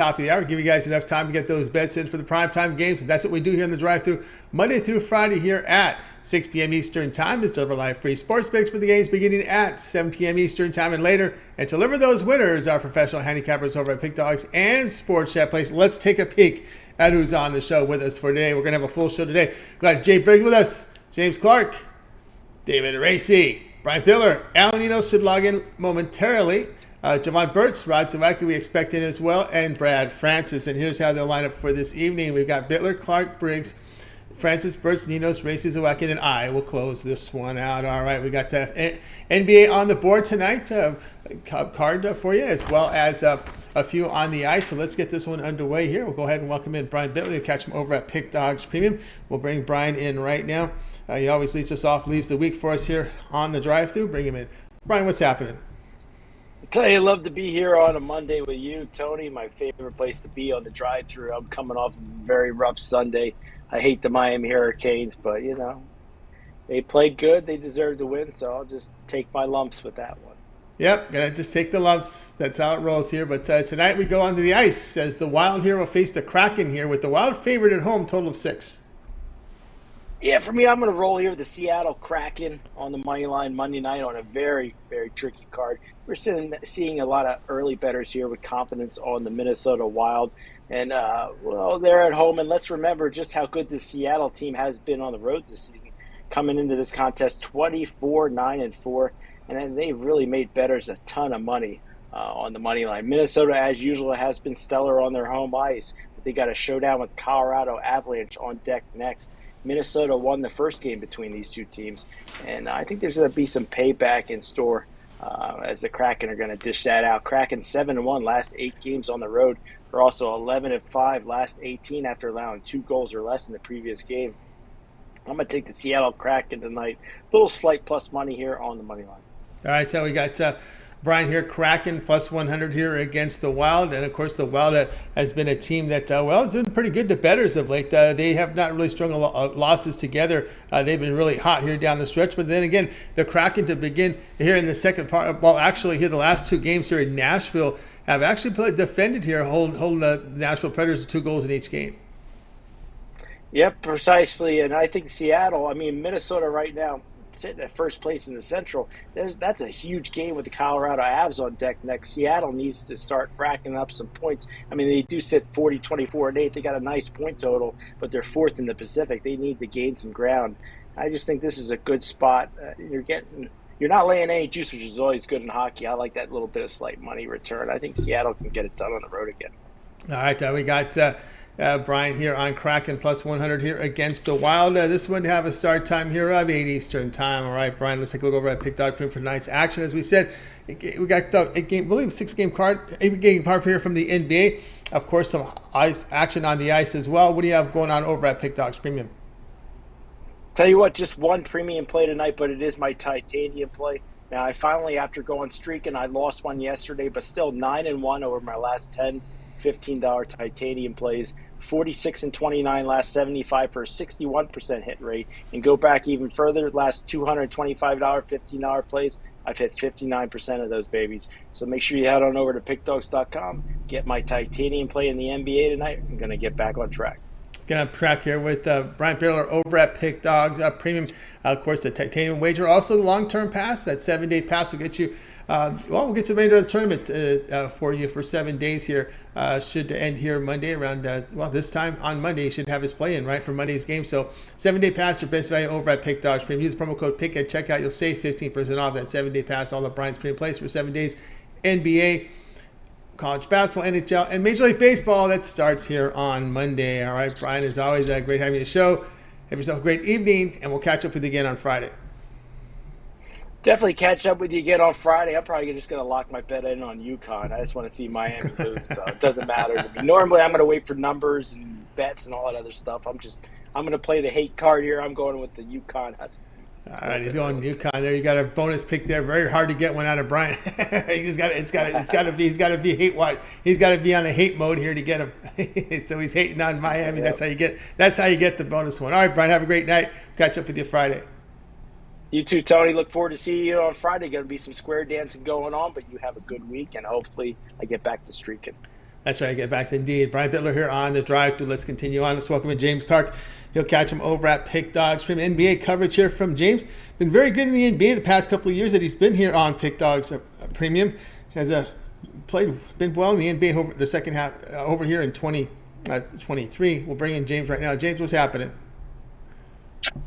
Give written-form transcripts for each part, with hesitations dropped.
top of the hour, give you guys enough time to get those bets in for the primetime games. And that's what we do here in the drive-thru Monday through Friday here at 6 p.m. Eastern Time. It's deliver live free sports picks for the games beginning at 7 p.m. Eastern Time and later. And to deliver those winners, our professional handicappers over at Pick Dogs and Sports Chat Place. Let's take a peek at who's on the show with us for today. We're going to have a full show today. We got Jay Briggs with us, James Clark, David Racey, Brian Bitler. Al Ninos should log in momentarily. Jovan Burts, Zawacky we expect in as well, and Brad Francis. And here's how they'll line up for this evening. We've got Bitler, Clark, Briggs, Francis, Burts, Ninos, Racey, Zawacky, and then I will close this one out. All right, we got NBA on the board tonight, card for you, as well as a few on the ice. So let's get this one underway here. We'll go ahead and welcome in Brian Bitler. You'll catch him over at Pick Dogs Premium. We'll bring Brian in right now. He always leads us off, leads the week for us here on the drive-thru. Bring him in. Brian, what's happening? I tell you, I love to be here on a Monday with you, Tony. My favorite place to be on the drive-thru. I'm coming off a very rough Sunday. I hate the Miami Hurricanes, but, you know, they played good. They deserve to win, so I'll just take my lumps with that one. Yep, gonna just take the lumps. That's how it rolls here. But tonight we go onto the ice as the Wild here will face the Kraken here with the Wild favorite at home, total of 6. Yeah, for me, I'm going to roll here with the Seattle Kraken on the money line Monday night on a very, very tricky card. We're seeing a lot of early bettors here with confidence on the Minnesota Wild. And, well, they're at home. And let's remember just how good the Seattle team has been on the road this season. Coming into this contest, 24-9-4. And then they've really made bettors a ton of money on the money line. Minnesota, as usual, has been stellar on their home ice. But they got a showdown with Colorado Avalanche on deck next. Minnesota won the first game between these two teams, and I think there's going to be some payback in store as the Kraken are going to dish that out. Kraken 7-1 last 8 games on the road. They're also 11-5 last 18 after allowing 2 goals or less in the previous game. I'm going to take the Seattle Kraken tonight. A little slight plus money here on the money line. All right, so we got Brian here, Kraken plus 100 here against the Wild. And, of course, the Wild has been a team that, has been pretty good to bettors of late. They have not really strung losses together. They've been really hot here down the stretch. But then again, the Kraken to begin here in the second part, well, actually here the last 2 games here in Nashville have actually defended here, holding the Nashville Predators to 2 goals in each game. Yep, precisely. And I think Seattle, Minnesota right now, sitting at first place in the Central, that's a huge game with the Colorado Avs on deck next. Seattle needs to start racking up some points. They do sit 40, 24, and 8. They got a nice point total, but they're 4th in the Pacific. They need to gain some ground. I just think this is a good spot. You're not laying any juice, which is always good in hockey. I like that little bit of slight money return. I think Seattle can get it done on the road again. All right, we got Brian here on Kraken plus 100 here against the Wild. This one have a start time here of 8 Eastern Time. All right, Brian, let's take a look over at Pick Dog Premium for tonight's action. As we said, we got the 8-game card here from the NBA. Of course, some ice action on the ice as well. What do you have going on over at Pick Dogs Premium? Tell you what, just one premium play tonight, but it is my titanium play. Now, I finally, after going streaking, I lost one yesterday, but still 9-1 over my last 10 $15 titanium plays. 46-29 last 75 for a 61% hit rate, and go back even further, last $225 $15 plays, I've hit 59% of those babies. So make sure you head on over to pickdogs.com, get my titanium play in the NBA tonight. I'm going to get back on track. Going to track here with Brian Bitler over at Pick Dogs Premium. Of course, the titanium wager, also the long-term pass. That 7-day pass will get you. We'll get to the remainder of the tournament for you for 7 days here. Should end here Monday around, this time on Monday, you should have his play in, right, for Monday's game. So 7-day pass, your best value over at Pick Dogs Premium. Use the promo code PICK at checkout. You'll save 15% off that 7-day pass. All the Brian's Premium plays for 7 days. NBA, college basketball, NHL, and Major League Baseball. That starts here on Monday. All right, Brian, as always, great having you on the show. Have yourself a great evening, and we'll catch up with you again on Friday. Definitely catch up with you again on Friday. I'm probably just going to lock my bet in on UConn. I just want to see Miami lose, so it doesn't matter to me. Normally, I'm going to wait for numbers and bets and all that other stuff. I'm going to play the hate card here. I'm going with the UConn Huskies. All right, he's going UConn there. You got a bonus pick there. Very hard to get one out of Brian. It's got to be hate watch. He's got to be on a hate mode here to get him. So he's hating on Miami. Yep. That's how you get the bonus one. All right, Brian, have a great night. Catch up with you Friday. You too, Tony. Look forward to seeing you on Friday. Going to be some square dancing going on, but you have a good week, and hopefully I get back to streaking. That's right. Get back to Indeed. Brian Bitler here on the drive through. Let's continue on. Let's welcome in James Clark. He'll catch him over at Pick Dogs. From NBA coverage here from James. Been very good in the NBA the past couple of years that he's been here on Pick Dogs Premium. Has been well in the NBA over the second half over here in 2023. We'll bring in James right now. James, what's happening?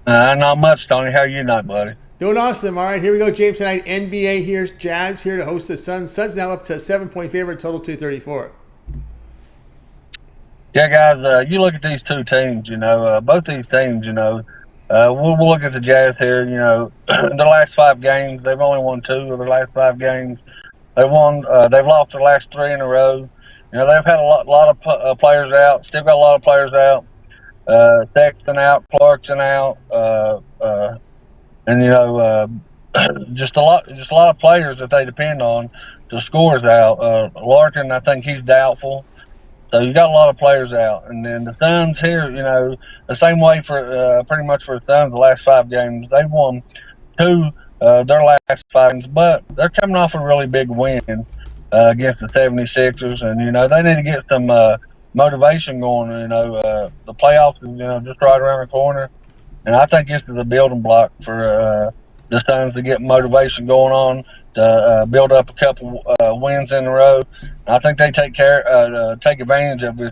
Not much, Tony. How you doing, buddy? Doing awesome. All right, here we go, James. Tonight, NBA. Here's Jazz here to host the Suns. Suns now up to a 7-point favorite, total 234. Yeah, guys, you look at these two teams, both these teams, we'll look at the Jazz here, the last 5 games, they've only won 2 of their last 5 games. They've lost their last 3 in a row. They've had a lot of players out, still got a lot of players out. Sexton out, Clarkson out, and just a lot of players that they depend on to scores out. Larkin, I think he's doubtful. So you got a lot of players out, and then the Suns here, the same way for pretty much for the Suns the last 5 games. They've won 2 their last 5 games, but they're coming off a really big win against the 76ers, and they need to get some motivation going. The playoffs is just right around the corner, and I think this is a building block for the Suns to get motivation going on, to build up a couple wins in a row. I think they take advantage of this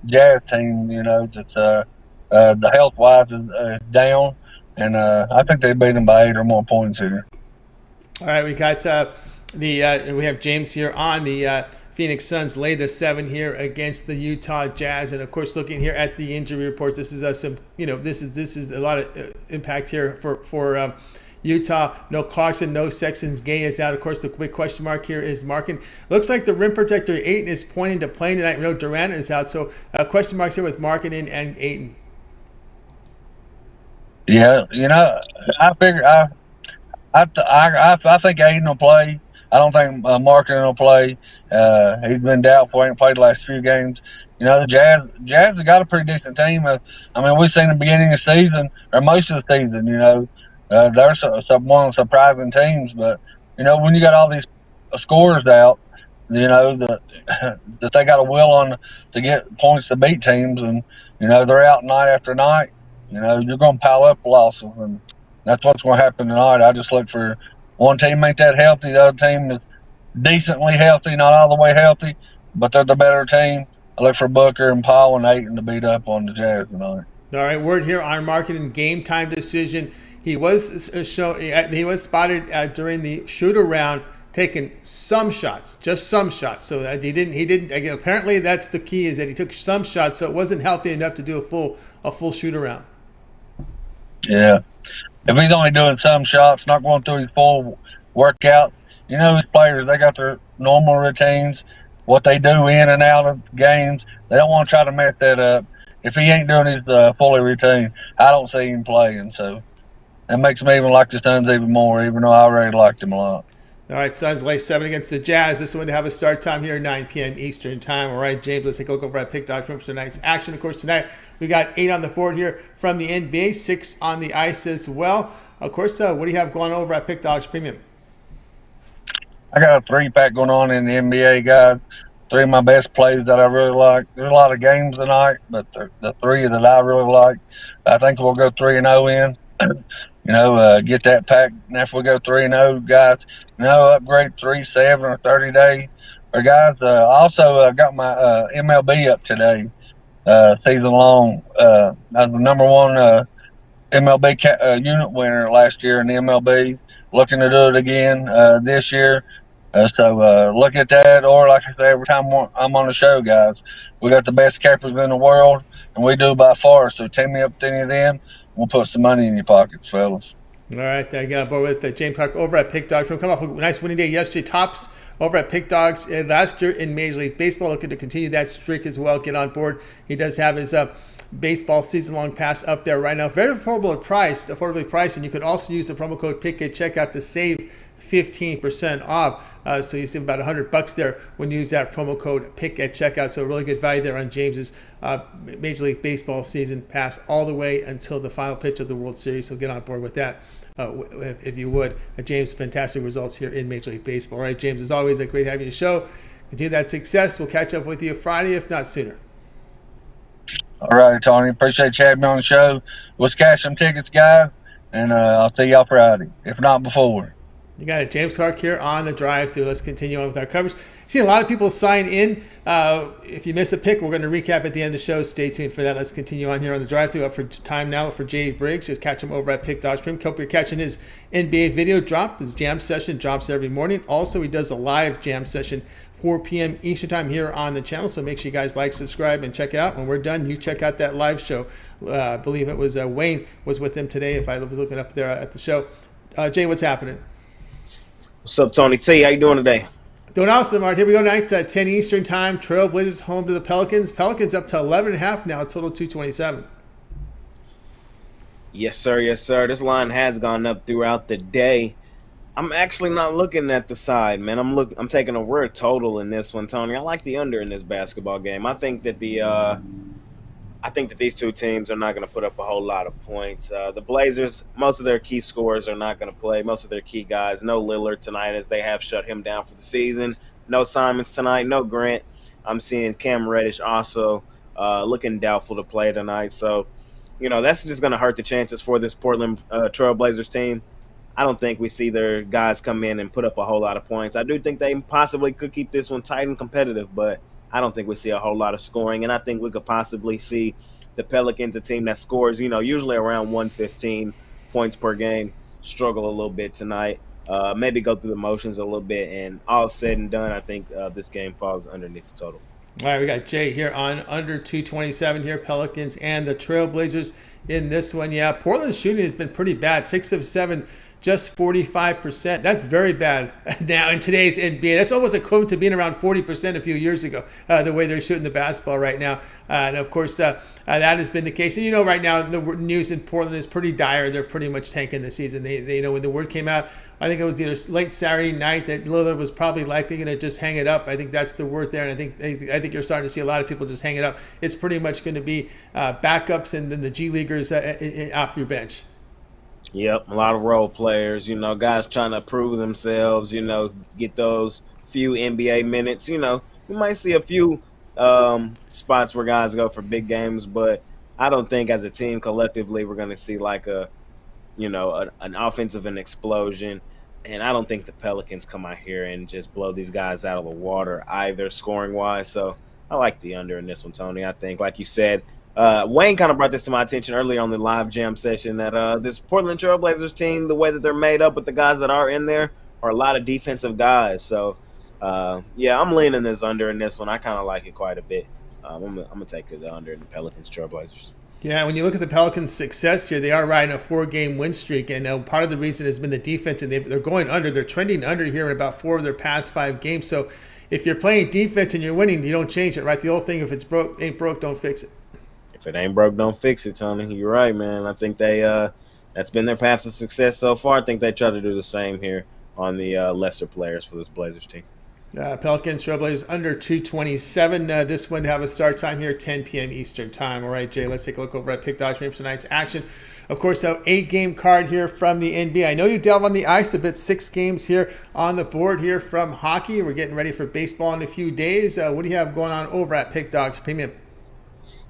Jazz team. That's the health wise is down, and I think they beat them by 8 or more points here. All right, we got we have James here on the Phoenix Suns lay the 7 here against the Utah Jazz, and of course, looking here at the injury reports, this is this is a lot of impact here for Utah. No Clarkson, no Sexton's Gay is out. Of course, the big question mark here is Markin. Looks like the rim protector Ayton is pointing to playing tonight. We know Durant is out, so question marks here with Markin and Ayton. Yeah, I figure I think Ayton will play. I don't think Markin will play. He's been doubtful. Ain't played the last few games. The Jazz have got a pretty decent team. We've seen the beginning of the season, or most of the season. They're one of the surprising teams, but when you got all these scorers out, that they got a will on to get points to beat teams, and they're out night after night. You're going to pile up losses, and that's what's going to happen tonight. I just look for one team ain't that healthy, the other team is decently healthy, not all the way healthy, but they're the better team. I look for Booker and Paul and Ayton to beat up on the Jazz tonight. All right, word here on Markin game time decision. He was spotted during the shoot-around taking some shots, just some shots. So he didn't. Again, apparently, that's the key, is that he took some shots, so it wasn't healthy enough to do a full shoot-around. Yeah, if he's only doing some shots, not going through his full workout, these players, they got their normal routines, what they do in and out of games. They don't want to try to mess that up. If he ain't doing his fully routine, I don't see him playing. So that makes me even like the Suns even more, even though I already liked him a lot. All right, Suns lay 7 against the Jazz. This one to have a start time here, 9 p.m. Eastern time. All right, James, let's take a look over at Pick Dogs for tonight's action. Of course, tonight we got 8 on the board here from the NBA, 6 on the ice as well. Of course, what do you have going over at Pick Dogs Premium? I got a 3-pack going on in the NBA, guys. 3 of my best plays that I really like. There's a lot of games tonight, but the 3 that I really like, I think we'll go 3-0 in. Get that pack. And after we go 3-0, guys, upgrade 3-7 or 30-day. Or guys, also got my MLB up today, season long. I was the number 1 MLB unit winner last year in the MLB. Looking to do it again this year. So look at that, or like I say, every time I'm on the show, guys, we got the best cappers in the world, and we do by far. So take me up to any of them. We'll put some money in your pockets, fellas. All right, I got on board with James Clark over at Pick Dogs. We'll come off a nice winning day yesterday. Tops over at Pick Dogs last year in Major League Baseball. Looking to continue that streak as well. Get on board. He does have his baseball season-long pass up there right now. Very affordably priced, and you could also use the promo code PICK at checkout to save 15% off. So you save about $100 there when you use that promo code PICK at checkout. So really good value there on James's Major League Baseball season pass all the way until the final pitch of the World Series. So get on board with that if you would. James, fantastic results here in Major League Baseball. All right, James, as always, great having you on the show. Continue that success. We'll catch up with you Friday, if not sooner. All right, Tony. Appreciate you having me on the show. Let's cash some tickets, guys, and I'll see y'all Friday, if not before. You got it. James Clark here on the drive-thru. Let's continue on with our coverage. Seen a lot of people sign in. If you miss a pick, we're going to recap at the end of the show. Stay tuned for that. Let's continue on here on the drive-thru. Up for time now for Jay Briggs. Just catch him over at Pick Dodge Premium. Hope you're catching his NBA video drop. His jam session drops every morning. Also, he does a live jam session 4 p.m. Eastern time here on the channel. So make sure you guys like, subscribe, and check it out. When we're done, you check out that live show. I believe it was Wayne was with him today. If I was looking up there at the show, Jay, what's happening? What's up, Tony T? How you doing today? Doing awesome, Art. Here we go tonight, 10 Eastern time. Trailblazers home to the Pelicans. Pelicans up to 11.5 now, total 227. Yes, sir. Yes, sir. This line has gone up throughout the day. I'm actually not looking at the side, man. I'm taking a weird total in this one, Tony. I like the under in this basketball game. I think that these two teams are not going to put up a whole lot of points. The Blazers, most of their key scorers are not going to play. Most of their key guys. No Lillard tonight, as they have shut him down for the season. No Simons tonight. No Grant. I'm seeing Cam Reddish also looking doubtful to play tonight. So, that's just going to hurt the chances for this Portland Trailblazers team. I don't think we see their guys come in and put up a whole lot of points. I do think they possibly could keep this one tight and competitive, but I don't think we see a whole lot of scoring, and I think we could possibly see the Pelicans, a team that scores, usually around 115 points per game, struggle a little bit tonight, maybe go through the motions a little bit, and all said and done, I think this game falls underneath the total. All right, we got Jay here on under 227 here, Pelicans and the Trailblazers in this one. Yeah, Portland's shooting has been pretty bad, 6 of 7. Just 45%. That's very bad now in today's NBA. That's almost equivalent to being around 40% a few years ago, the way they're shooting the basketball right now. And, of course, that has been the case. And, right now the news in Portland is pretty dire. They're pretty much tanking the season. They when the word came out, I think it was either late Saturday night that Lillard was probably likely going to just hang it up. I think that's the word there. And I think you're starting to see a lot of people just hang it up. It's pretty much going to be backups and then the G Leaguers off your bench. Yep, a lot of role players, guys trying to prove themselves, get those few NBA minutes. We might see a few spots where guys go for big games, but I don't think as a team collectively we're going to see like an offensive and explosion. And I don't think the Pelicans come out here and just blow these guys out of the water either scoring-wise. So I like the under in this one, Tony. I think, like you said, Wayne kind of brought this to my attention earlier on the live jam session that this Portland Trailblazers team, the way that they're made up with the guys that are in there, are a lot of defensive guys. So, I'm leaning this under in this one. I kind of like it quite a bit. I'm going to take it under in the Pelicans Trailblazers. Yeah, when you look at the Pelicans' success here, they are riding a 4-game win streak, and part of the reason has been the defense, and they're going under. They're trending under here in about 4 of their past 5 games. So if you're playing defense and you're winning, you don't change it, right? The old thing, if it's broke, ain't broke, don't fix it. If it ain't broke, don't fix it, Tony. You're right, man. I think that's been their path to success so far. I think they try to do the same here on the lesser players for this Blazers team. Pelicans, Trailblazers under 227. This one to have a start time here, 10 p.m. Eastern time. All right, Jay, let's take a look over at Pick Dodge for tonight's action. Of course, an 8-game card here from the NBA. I know you delve on the ice a bit, 6 games here on the board here from hockey. We're getting ready for baseball in a few days. What do you have going on over at Pick Dodge Premium?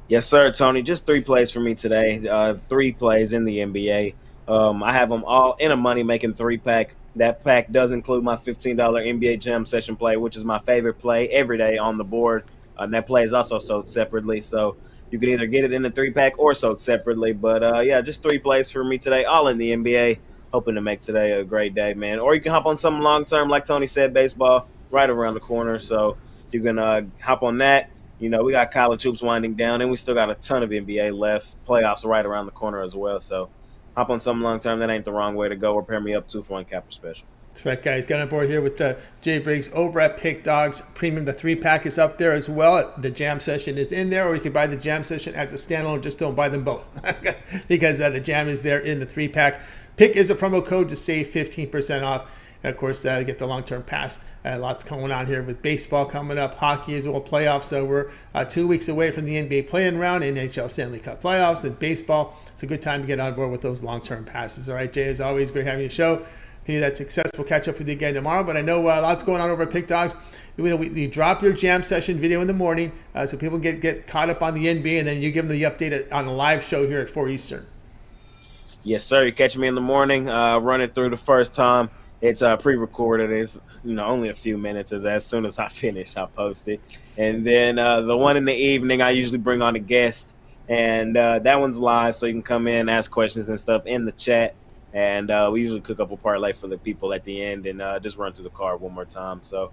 Yes, sir, Tony. Just 3 plays for me today. 3 plays in the NBA. I have them all in a money-making 3-pack. That pack does include my $15 NBA Jam Session play, which is my favorite play every day on the board. And that play is also sold separately, so you can either get it in the 3-pack or sold separately. But, just 3 plays for me today, all in the NBA. Hoping to make today a great day, man. Or you can hop on something long-term, like Tony said, baseball, right around the corner. So you can hop on that. We got college hoops winding down, and we still got a ton of NBA left. Playoffs are right around the corner as well. So hop on something long-term. That ain't the wrong way to go. Or pair me up 2-for-1 capper special. That's right, guys. Got on board here with Jay Briggs over at Pick Dogs Premium. The 3-pack is up there as well. The Jam Session is in there, or you can buy the Jam Session as a standalone. Just don't buy them both because the Jam is there in the 3-pack. Pick is a promo code to save 15% off. And, of course, get the long-term pass. Lots going on here with baseball coming up, hockey as well, playoffs. So we're 2 weeks away from the NBA play-in round, NHL Stanley Cup playoffs, and baseball. It's a good time to get on board with those long-term passes. All right, Jay, as always, great having you on the show. continue that success. We'll catch up with you again tomorrow. But I know lots going on over at Pick Dogs. We drop your jam session video in the morning so people get caught up on the NBA, and then you give them the update on a live show here at 4 Eastern. Yes, sir. You catch me in the morning, running through the first time. It's pre-recorded. It's only a few minutes. As soon as I finish, I'll post it. And then the one in the evening, I usually bring on a guest, and that one's live, so you can come in, ask questions and stuff in the chat. And we usually cook up a parlay for the people at the end, and just run through the card one more time. So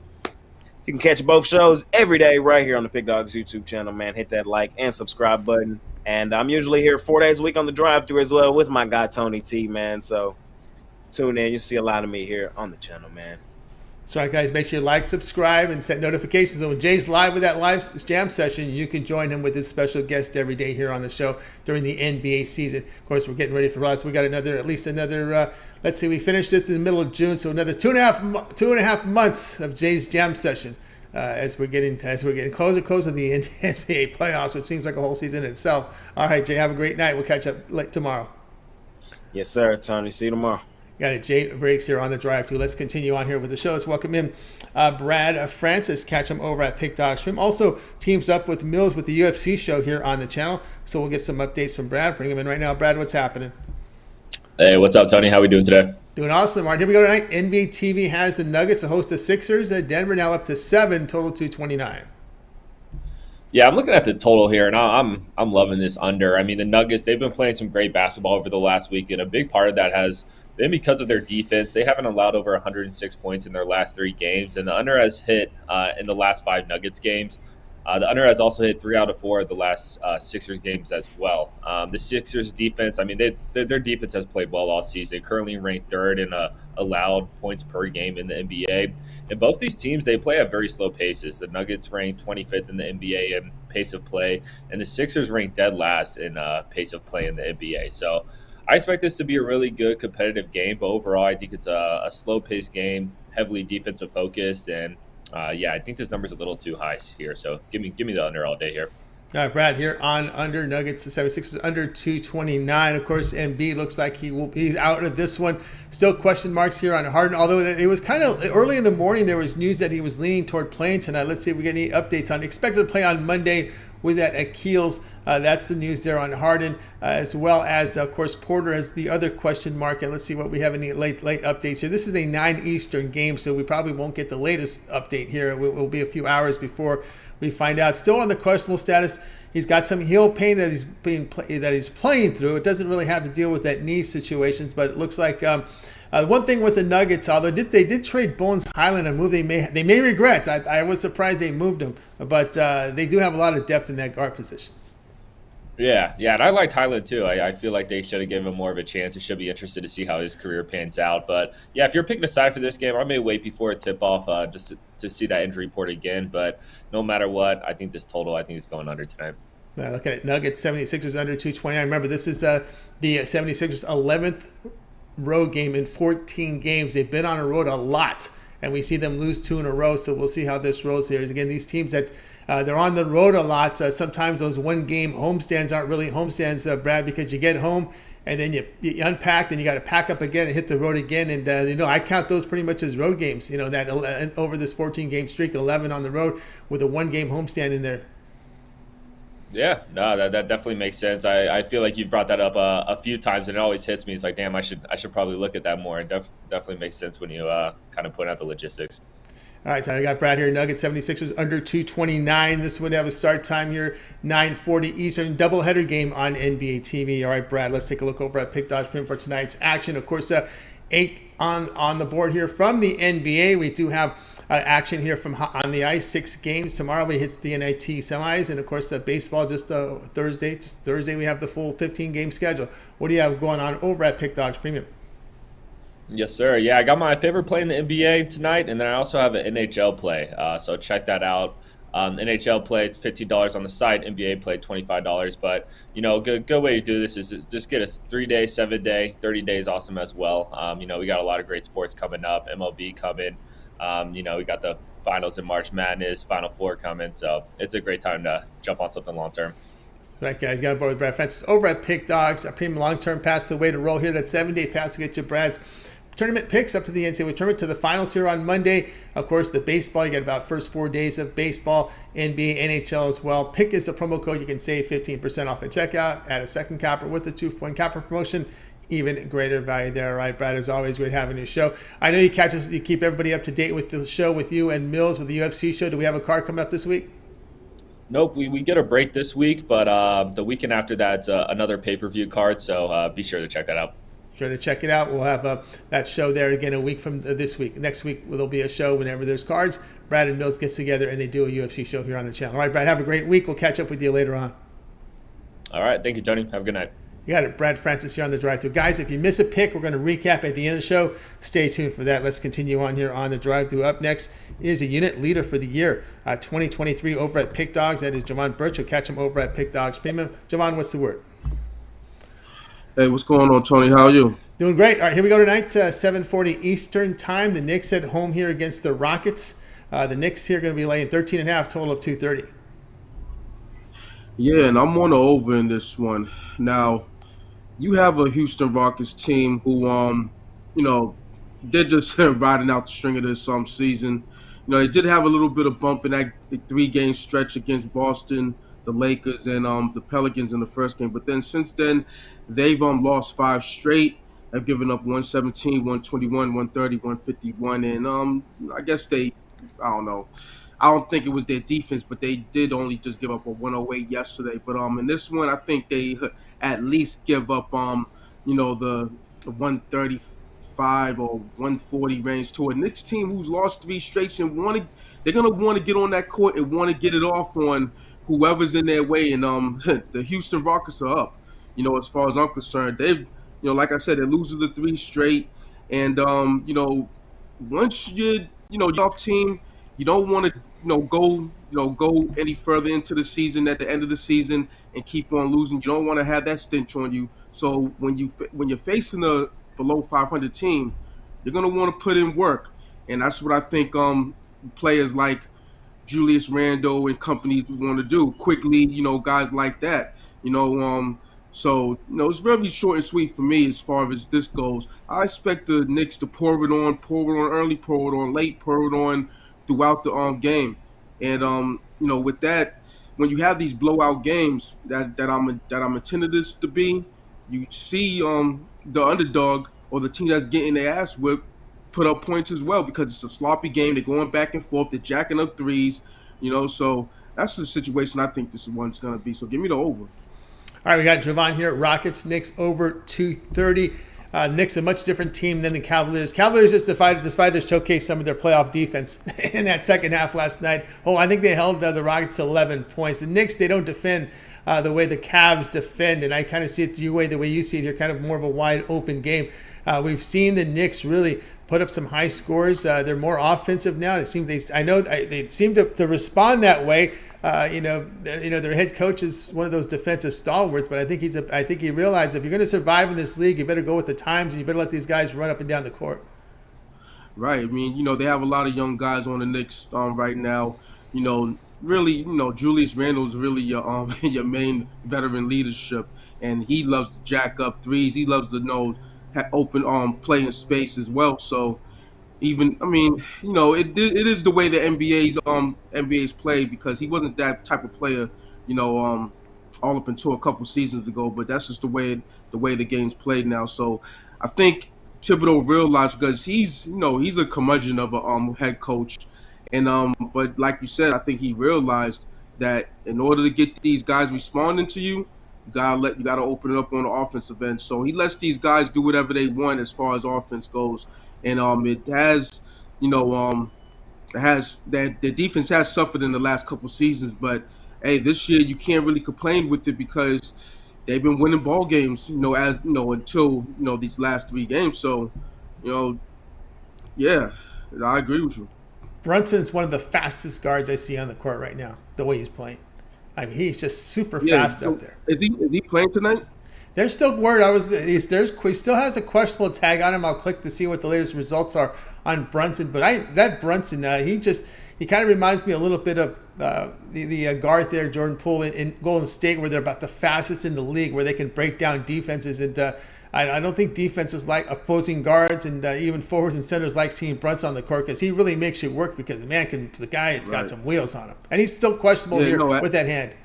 you can catch both shows every day right here on the Pick Dogs YouTube channel, man. Hit that like and subscribe button. And I'm usually here 4 days a week on the drive-thru as well with my guy Tony T, man. So tune in. You'll see a lot of me here on the channel, man. That's right, guys. Make sure you like, subscribe, and set notifications. So when Jay's live with that live jam session, you can join him with his special guest every day here on the show during the NBA season. Of course, we're getting ready for us. We got at least another. Let's see, we finished it in the middle of June, so another two and a half months of Jay's jam session. As we're getting closer to the NBA playoffs, which seems like a whole season in itself. All right, Jay, have a great night. We'll catch up late tomorrow. Yes, sir, Tony. See you tomorrow. Got it. Jay Briggs here on the drive-thru. Let's continue on here with the show. Let's welcome in Brad Francis. Catch him over at Pick Dog Stream. Also teams up with Mills with the UFC show here on the channel. So we'll get some updates from Brad. Bring him in right now. Brad, what's happening? Hey, what's up, Tony? How we doing today? Doing awesome. All right, here we go tonight. NBA TV has the Nuggets to host the Sixers at Denver, now up to 7, total 229. Yeah, I'm looking at the total here, and I'm loving this under. I mean, the Nuggets, they've been playing some great basketball over the last week, and a big part of that has been because of their defense. They haven't allowed over 106 points in their last 3 games, and the under has hit in the last 5 Nuggets games. The under has also hit 3 out of 4 of the last Sixers games as well. The Sixers defense, I mean, their defense has played well all season, currently ranked 3rd in allowed points per game in the NBA. And both these teams, they play at very slow paces. The Nuggets ranked 25th in the NBA in pace of play, and the Sixers ranked dead last in pace of play in the NBA. So I expect this to be a really good competitive game, but overall I think it's a slow-paced game, heavily defensive focused, and yeah, I think this number's a little too high here, so give me the under all day here. All right, Brad, here on under Nuggets, the 76ers under 229. Of course, Embiid looks like he's out of this one. Still question marks here on Harden, although it was kind of early in the morning. There was news that he was leaning toward playing tonight. Let's see if we get any updates on expected to play on Monday with that Achilles. That's the news there on Harden, as well as, of course, Porter as the other question mark. And let's see what we have any late updates here. This is a 9 Eastern game, so we probably won't get the latest update here. It will be a few hours before we find out. Still on the questionable status. He's got some heel pain that he's playing through. It doesn't really have to deal with that knee situations, but it looks like one thing with the Nuggets, although they did trade Bones Highland, a move they may regret. I was surprised they moved him, but they do have a lot of depth in that guard position. Yeah, and I liked Highland too. I feel like they should have given him more of a chance. I should be interested to see how his career pans out. But yeah, if you're picking a side for this game, I may wait before a tip-off just to see that injury report again. But no matter what, I think this total, I think is going under tonight. Look at it. Nuggets, 76ers under 229. Remember, this is the 76ers' 11th road game in 14 games. They've been on a road a lot, and we see them lose 2 in a row. So we'll see how this rolls here. Again, these teams that they're on the road a lot. Sometimes those one-game homestands aren't really homestands, Brad, because you get home and then you unpack, and you got to pack up again and hit the road again. And I count those pretty much as road games. That over this 14-game streak, 11 on the road with a one-game homestand in there. Yeah, no, that definitely makes sense. I feel like you've brought that up a few times, and it always hits me. It's like, damn, I should probably look at that more. It definitely makes sense when you kind of point out the logistics. All right, so I got Brad here. Nuggets 76ers under 229. This would have a start time here, 9:40 Eastern. Doubleheader game on NBA TV. All right, Brad, let's take a look over at Pick Dodge Print for tonight's action. Of course, 8 on the board here from the NBA. We do have action here from on the ice, 6 games. Tomorrow we hits the NIT semis, and of course baseball just Thursday. Just Thursday we have the full 15-game schedule. What do you have going on over at Pick Dogs Premium? Yes, sir. Yeah, I got my favorite play in the NBA tonight, and then I also have an NHL play. So check that out. NHL play, it's $15 on the site. NBA play, $25. But, good way to do this is just get a 3-day, 7-day, 30 days awesome as well. We got a lot of great sports coming up, MLB coming. We got the finals in March Madness, Final Four coming. So it's a great time to jump on something long-term. Right, guys, got on board with Brad Francis over at Pick Dogs. A premium long-term pass, the way to roll here. That 7-day pass to get you Brad's tournament picks up to the NCAA tournament, to the finals here on Monday. Of course, the baseball, you got about first 4 days of baseball, NBA, NHL as well. Pick is a promo code. You can save 15% off at checkout. Add a second capper with the 2-point capper promotion. Even greater value there. All right, Brad, as always, great having your show. I know you keep everybody up to date with the show with you and Mills with the UFC show. Do we have a card coming up this week? Nope, we get a break this week, but the weekend after that's another pay-per-view card, so be sure to check that out. Sure to check it out. We'll have that show there again a week from this week. Next week, there'll be a show whenever there's cards. Brad and Mills gets together, and they do a UFC show here on the channel. All right, Brad, have a great week. We'll catch up with you later on. All right, thank you, Tony. Have a good night. You got it. Brad Francis here on the Drive-Thru. Guys, if you miss a pick, we're going to recap at the end of the show. Stay tuned for that. Let's continue on here on the Drive-Thru. Up next is a unit leader for the year 2023 over at Pick Dogs. That is Jovan Burts. You'll catch him over at Pick Dogs Premium. Jovan, what's the word? Hey, what's going on, Tony? How are you? Doing great. All right, here we go tonight, 7:40 Eastern Time. The Knicks at home here against the Rockets. The Knicks here are going to be laying 13.5, total of 230. Yeah, and I'm on the over in this one. Now, you have a Houston Rockets team who, they're just riding out the string of this season. They did have a little bit of bump in that 3-game stretch against Boston, the Lakers, and the Pelicans in the first game. But then since then, they've lost 5 straight. Have given up 117, 121, 130, 151, and I guess I don't know. I don't think it was their defense, but they did only just give up a 108 yesterday. But in this one, I think they at least give up the 135 or 140 range to a Knicks team who's lost 3 straights and they're gonna want to get on that court and want to get it off on whoever's in their way. And the Houston Rockets are up. As far as I'm concerned, they've like I said, they're losing the 3 straight, and once you're off team, you don't want to go any further into the season at the end of the season and keep on losing. You don't want to have that stench on you. So when you're facing a below 500 team, you're gonna want to put in work, and that's what I think players like Julius Randle and companies want to do quickly. Guys like that. So, it's very short and sweet for me as far as this goes. I expect the Knicks to pour it on early, pour it on late, pour it on throughout the game. And, with that, when you have these blowout games that I'm intended this to be, you see the underdog or the team that's getting their ass whipped put up points as well because it's a sloppy game. They're going back and forth. They're jacking up threes, so that's the situation I think this one's going to be. So give me the over. All right, we got Jovan here. Rockets, Knicks over 230. Knicks a much different team than the Cavaliers. Cavaliers just decided to showcase some of their playoff defense in that second half last night. I think they held the Rockets 11 points. The Knicks, they don't defend the way the Cavs defend, and I kind of see it the way you see it here, kind of more of a wide open game. We've seen the Knicks really put up some high scores. They're more offensive now. It seems they seem to respond that way. Their head coach is one of those defensive stalwarts, but I think he realized if you're going to survive in this league, you better go with the times and you better let these guys run up and down the court. Right. I mean, they have a lot of young guys on the Knicks right now. Really, Julius Randle's really your your main veteran leadership, and he loves to jack up threes. He loves to open play in space as well. So. It is the way the NBA's play because he wasn't that type of player, all up until a couple seasons ago. But that's just the way the game's played now. So I think Thibodeau realized because he's a curmudgeon of a head coach, and but like you said, I think he realized that in order to get these guys responding to you, you gotta open it up on the offensive end. So he lets these guys do whatever they want as far as offense goes. And it has, that the defense has suffered in the last couple seasons. But hey, this year you can't really complain with it because they've been winning ball games, until these last 3 games. So, yeah, I agree with you. Brunson's one of the fastest guards I see on the court right now. The way he's playing, he's just super fast out there. Is he playing tonight? There's still word. He still has a questionable tag on him. I'll click to see what the latest results are on Brunson. But that Brunson, he kind of reminds me a little bit of the guard there, Jordan Poole in Golden State, where they're about the fastest in the league, where they can break down defenses. And I don't think defenses like opposing guards and even forwards and centers like seeing Brunson on the court because he really makes you work because the guy has got some wheels on him. And he's still questionable with that hand.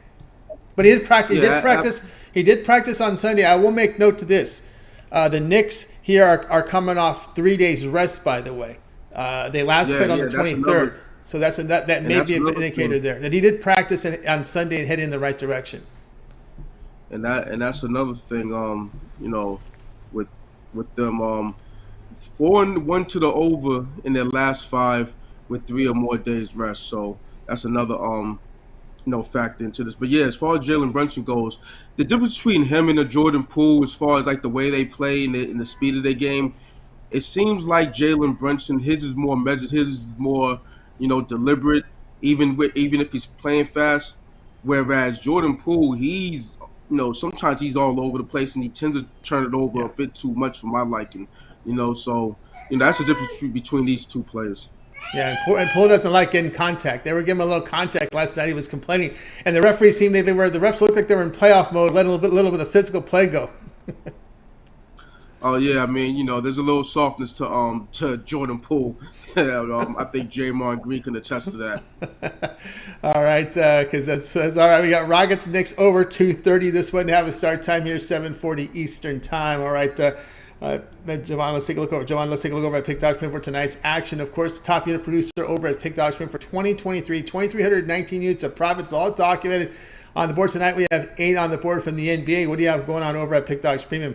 But he did practice. He did practice on Sunday. I will make note to this. The Knicks here are coming off 3 days rest, by the way. They last played on the 23rd. So that may be an indicator there. That he did practice on Sunday and heading in the right direction. And that's another thing, with them 4-1 to the over in their last 5 with 3 or more days rest. So that's another factor into this. But yeah, as far as Jalen Brunson goes, the difference between him and the Jordan Poole, as far as like the way they play and the speed of their game, it seems like Jalen Brunson, his is more measured, his is more deliberate, even if he's playing fast. Whereas Jordan Poole, he's sometimes he's all over the place and he tends to turn it over a bit too much for my liking. So that's the difference between these two players. Yeah, and Poole doesn't like getting contact. They were giving him a little contact last night. He was complaining, and the referees seemed the refs looked like they were in playoff mode, letting a little bit of physical play go. Oh yeah, I mean, there's a little softness to Jordan Poole. I think Draymond Green can attest to that. All right, because that's all right. We got Rockets Knicks over 2:30. This one to have a start time here, 7:40 Eastern time. All right, Jovan, let's take a look over. Jovan, let's take a look over at Pick Dog Sprint for tonight's action. Of course, top unit producer over at Pick Dog Sprint for 2023, 2,319 units of profits, all documented on the board tonight. We have 8 on the board from the NBA. What do you have going on over at Pick Dog's Premium?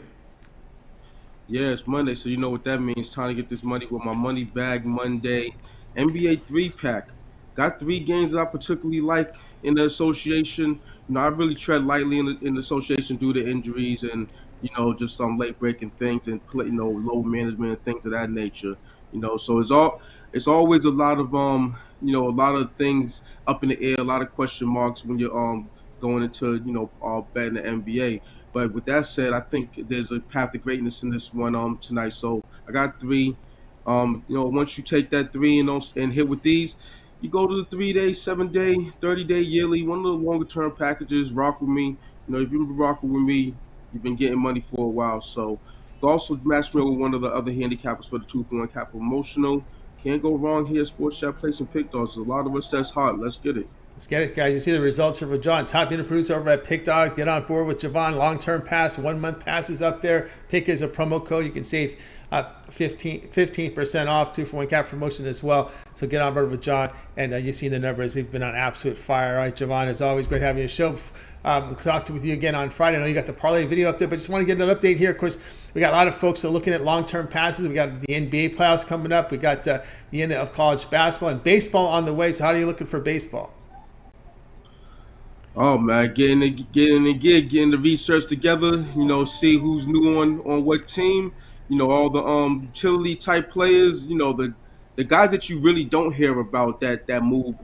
Yeah, it's Monday, so you know what that means. Time to get this money with my Money Bag Monday NBA 3-pack. Got 3 games that I particularly like in the association. I really tread lightly in the association due to injuries and, just some late-breaking things and, load management and things of that nature. So it's always a lot of, a lot of things up in the air, a lot of question marks when you're going into, betting the NBA. But with that said, I think there's a path to greatness in this one tonight. So I got 3. Once you take that 3 and hit with these, you go to the 3-day, 7-day, 30-day, yearly, one of the longer term packages. Rock with me. If you've been rocking with me, you've been getting money for a while. So you can also match me with one of the other handicappers for the 2-for-1 cap promotional. Can't go wrong here. Sports Chat Play some pick dogs. A lot of us that's hot. Let's get it. Let's get it, guys. You see the results here for John. Top unit producer over at Pick Dog. Get on board with Jovan. Long-term pass, 1-month passes up there. Pick is a promo code. You can save 15% off, 2-for-1 cap promotion as well. So get on board with John. And you've seen the numbers. They've been on absolute fire. All right, Jovan, as always, great having you on the show. We'll talk with you again on Friday. I know you got the parlay video up there, but just want to get an update here. Of course, we got a lot of folks that are looking at long-term passes. We got the NBA playoffs coming up. We got the end of college basketball and baseball on the way. So how are you looking for baseball? Oh man, getting the research together, see who's new on what team, all the utility type players, the guys that you really don't hear about that move,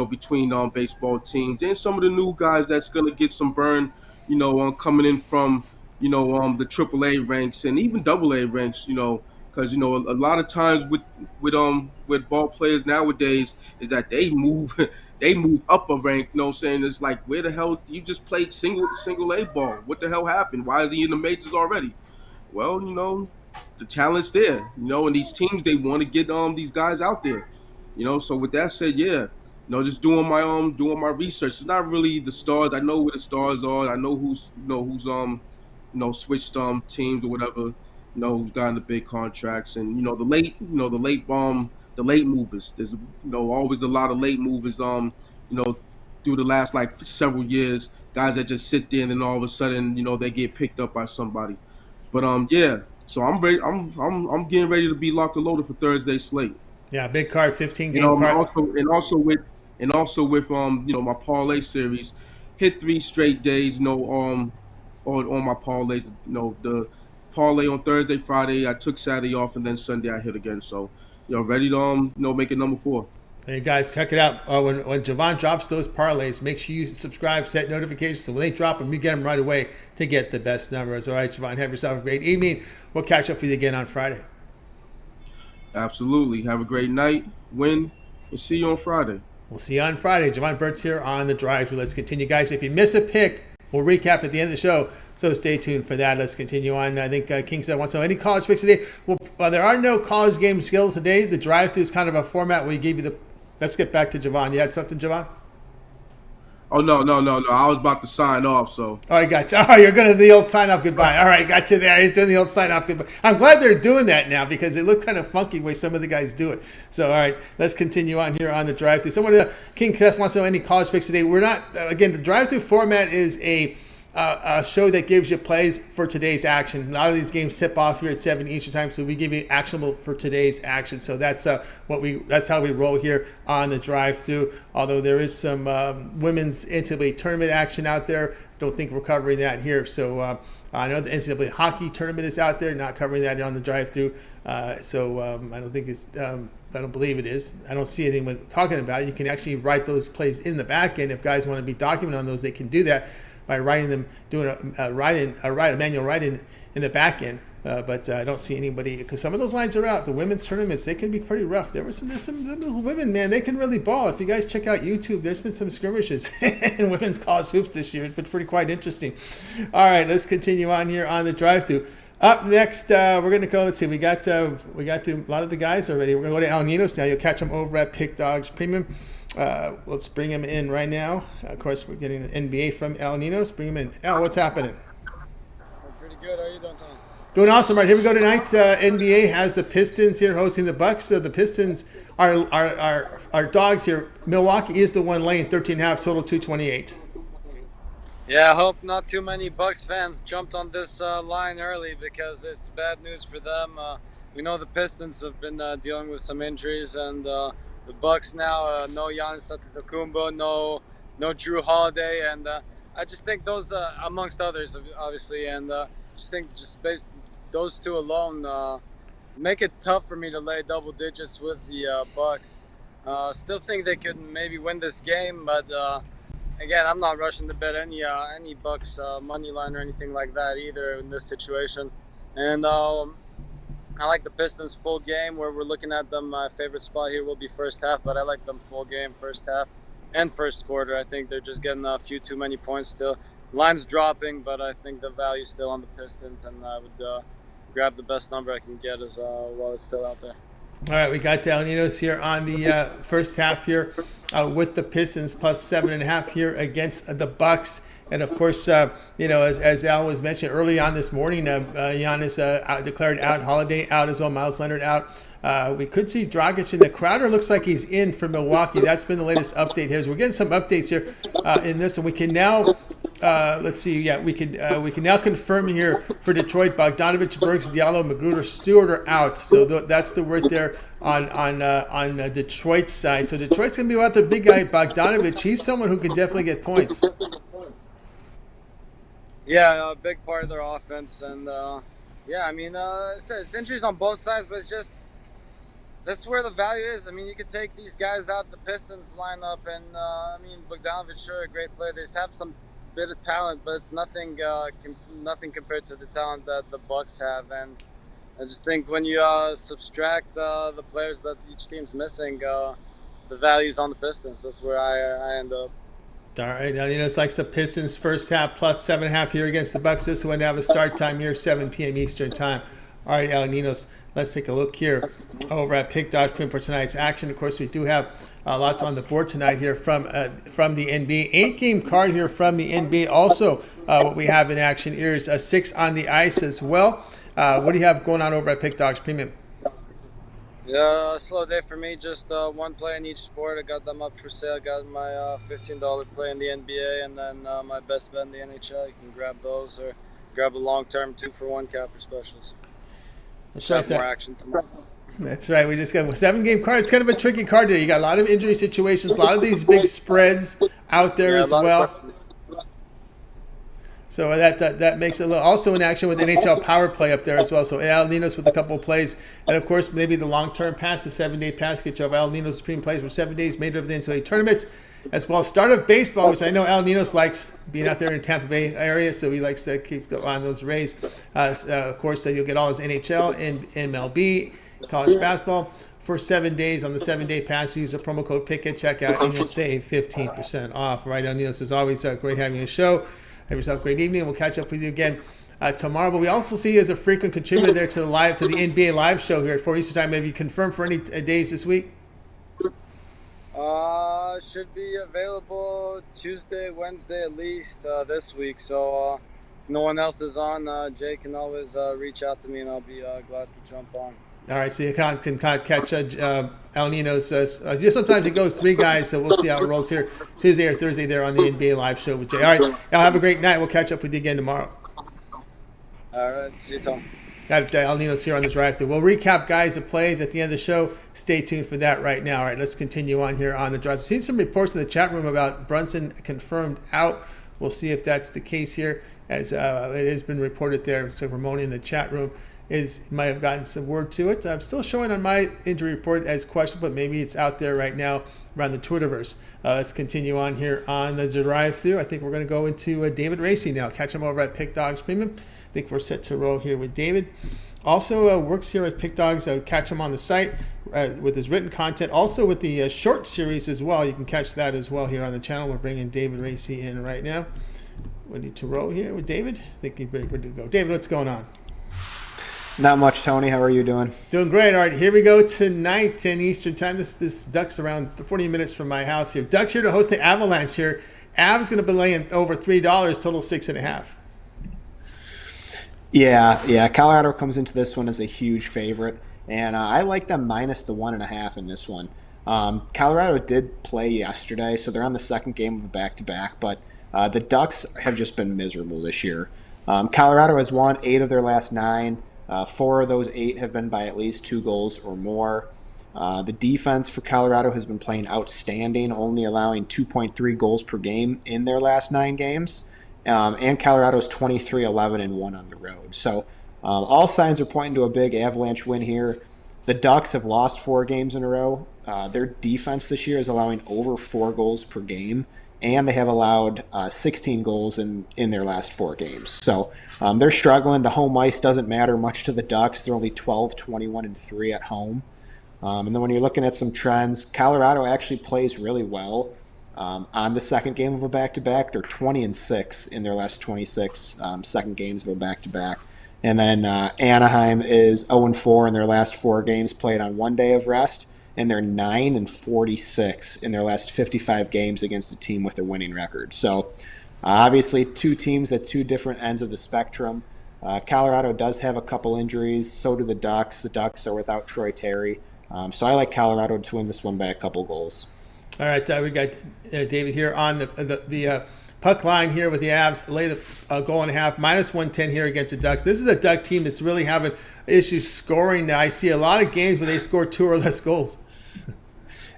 between baseball teams, and some of the new guys that's gonna get some burn, coming in from the AAA ranks and even AA ranks, because a lot of times with ball players nowadays is that they move they move up a rank. Saying it's like, where the hell you just played single A ball? What the hell happened? Why is he in the majors already? Well, the talent's there. And these teams, they want to get these guys out there. So with that said, yeah, just doing my research. It's not really the stars. I know where the stars are. I know who's switched teams or whatever. Who's gotten the big contracts and the late movers. There's always a lot of late movers through the last like several years, guys that just sit there and then all of a sudden they get picked up by somebody. But yeah, so I'm ready. I'm getting ready to be locked and loaded for Thursday's slate. Yeah, big card, 15 game card. Also with my parlay series, hit 3 straight days on my parlays. The parlay on Thursday, Friday, I took Saturday off, and then Sunday I hit again. So ready to make it number 4. Hey guys, check it out. When Jovan drops those parlays, make sure you subscribe, set notifications, so when they drop them, you get them right away to get the best numbers. All right, Jovan, have yourself a great evening. We'll catch up with you again on Friday. Absolutely. Have a great night, win, and see you on Friday. We'll see you on Friday. Jovan Burts here on The Drive. Let's continue, guys. If you miss a pick, we'll recap at the end of the show. So stay tuned for that. Let's continue on. I think King said wants to know any college picks today. Well, there are no college game skills today. The drive-through is kind of a format where we give you the. Let's get back to Jovan. You had something, Jovan? Oh, no. I was about to sign off, so. Oh, I got you. Oh, you're going to do the old sign-off goodbye. All right, got you there. He's doing the old sign-off goodbye. I'm glad they're doing that now because it looked kind of funky the way some of the guys do it. So, all right, let's continue on here on the drive-through. Someone, King Kev wants to know any college picks today. We're not, again, the drive-through format is a show that gives you plays for today's action. A lot of these games tip off here at 7 Eastern time, so we give you actionable for today's action. So that's that's how we roll here on the drive-through. Although there is some women's NCAA tournament action out there, don't think we're covering that here. So I know the NCAA hockey tournament is out there, not covering that on the drive-through. I don't think it's. I don't believe it is. I don't see anyone talking about it. You can actually write those plays in the back end. If guys want to be documented on those, they can do that by writing them, doing a manual write-in in the back end. But I don't see anybody, because some of those lines are out. The women's tournaments, they can be pretty rough. There's some women, man, they can really ball. If you guys check out YouTube, there's been some skirmishes in women's college hoops this year. It's been pretty quite interesting. All right, let's continue on here on the drive-through. Up next, we're going to go, let's see, we got through a lot of the guys already. We're going to go to Al Ninos now. You'll catch them over at Pick Dogs Premium. Let's bring him in right now. Of course, we're getting an NBA from Al Ninos. Bring him in. Al, what's happening? Pretty good. How are you doing, Tom? Doing awesome. Right, here we go tonight. NBA has the Pistons here hosting the Bucks. The Pistons are dogs here. Milwaukee is the one laying 13.5, total 228. Yeah, I hope not too many Bucks fans jumped on this line early because it's bad news for them. We know the Pistons have been dealing with some injuries, and the Bucks now no Giannis Antetokounmpo, no Drew Holiday, and I just think those amongst others, obviously, and just think based those two alone make it tough for me to lay double digits with the Bucks. Still think they could maybe win this game, but again, I'm not rushing to bet any Bucks money line or anything like that either in this situation. And I like the Pistons full game, where we're looking at them. My favorite spot here will be first half, but I like them full game, first half and first quarter. I think they're just getting a few too many points still. Line's dropping, but I think the value's still on the Pistons, and I would grab the best number I can get while it's still out there. All right, we got Al Ninos here on the first half here with the Pistons plus 7.5 here against the Bucks. And of course, as Al was mentioning early on this morning, Giannis declared out, Holiday out as well, Miles Leonard out. We could see Dragic in the Crowder. Looks like he's in for Milwaukee. That's been the latest update here. So we're getting some updates here in this, and we can now. Let's see. Yeah, we can now confirm here for Detroit. Bogdanovich, Burks, Diallo, Magruder, Stewart are out. So that's the word there on Detroit's side. So Detroit's going to be without their big guy Bogdanovich. He's someone who can definitely get points. Yeah, a big part of their offense, and yeah, I mean, it's injuries on both sides, but it's just that's where the value is. I mean, you could take these guys out the Pistons lineup, and I mean, Bogdanovich, sure, a great player. They just have some bit of talent, but it's nothing compared to the talent that the Bucks have. And I just think when you subtract the players that each team's missing, the value's on the Pistons. That's where I end up. All right, Al Ninos likes the Pistons first half plus 7.5 here against the Bucks. This one to have a start time here, 7 p.m. Eastern time. All right, Al Ninos, let's take a look here over at Pick Dodge Print for tonight's action. Of course, we do have lots on the board tonight here from the NBA. 8-game card here from the NBA. Also, what we have in action here is a 6 on the ice as well. What do you have going on over at Pick Dogs Premium? Yeah, slow day for me. Just one play in each sport. I got them up for sale. Got my $15 play in the NBA, and then my best bet in the NHL. You can grab those or grab a long-term 2-for-1 capper specials. That's right. More action tomorrow. That's right. We just got a 7-game card. It's kind of a tricky card today. You got a lot of injury situations, a lot of these big spreads out there as well. So that makes it a little, also in action with NHL power play up there as well. So Al Ninos with a couple of plays. And of course, maybe the long-term pass, the 7-day pass, get you of Al Ninos Supreme plays for 7 days, made of the NCAA tournament, as well as start of baseball, which I know Al Ninos likes being out there in Tampa Bay area. So he likes to keep on those Rays. Of course, you'll get all his NHL and MLB, college basketball for 7 days on the 7-day pass. Use the promo code PICK at checkout and you'll save 15% off. Right, Al Ninos, is always great having you on the show. Have yourself a great evening. We'll catch up with you again tomorrow. But we also see you as a frequent contributor there to the NBA live show here at 4 Eastern Time. Have you confirmed for any days this week? Should be available Tuesday, Wednesday at least this week. So if no one else is on, Jay can always reach out to me, and I'll be glad to jump on. All right, so you can catch Al Ninos. Sometimes it goes 3 guys, so we'll see how it rolls here Tuesday or Thursday there on the NBA live show with Jay. All right, Al, have a great night. We'll catch up with you again tomorrow. All right, see you, Tom. Got Al Ninos here on the drive-thru. We'll recap, guys, the plays at the end of the show. Stay tuned for that right now. All right, let's continue on here on the drive. Seen some reports in the chat room about Brunson confirmed out. We'll see if that's the case here, as it has been reported there. So Ramon in the chat room might have gotten some word to it. I'm still showing on my injury report as questionable, but maybe it's out there right now around the Twitterverse. Let's continue on here on the drive-thru. I think we're going to go into David Racey now. Catch him over at Pick Dogs Premium. I think we're set to roll here with David. Also works here at Pick Dogs. Catch him on the site with his written content. Also with the short series as well. You can catch that as well here on the channel. We're bringing David Racey in right now. We need to roll here with David. I think we're ready to go. David, what's going on? Not much, Tony. How are you doing? Doing great. All right, here we go tonight, 10 Eastern Time. This Duck's around 40 minutes from my house here. Duck's here to host the Avalanche here. Av's going to be laying over $3, total 6.5. Yeah. Colorado comes into this one as a huge favorite, and I like them minus the 1.5 in this one. Colorado did play yesterday, so they're on the second game of a back-to-back, but the Ducks have just been miserable this year. Colorado has won 8 of their last 9. 4 of those 8 have been by at least 2 goals or more. The defense for Colorado has been playing outstanding, only allowing 2.3 goals per game in their last 9 games. And Colorado's 23-11-1 on the road. So all signs are pointing to a big Avalanche win here. The Ducks have lost 4 games in a row. Their defense this year is allowing over 4 goals per game, and they have allowed 16 goals in their last 4 games. So they're struggling. The home ice doesn't matter much to the Ducks. They're only 12-21-3 at home. And then when you're looking at some trends, Colorado actually plays really well. On the second game of a back-to-back, they're 20-6 in their last 26 second games of a back-to-back. And then Anaheim is 0-4 in their last 4 games played on 1 day of rest, and they're 9-46 in their last 55 games against a team with a winning record. So obviously 2 teams at 2 different ends of the spectrum. Colorado does have a couple injuries, so do the Ducks. The Ducks are without Troy Terry. So I like Colorado to win this one by a couple goals. All right, we got David here on the puck line here with the Avs. Lay the goal and a half, minus 110 here against the Ducks. This is a Duck team that's really having issues scoring now. I see a lot of games where they score 2 or less goals.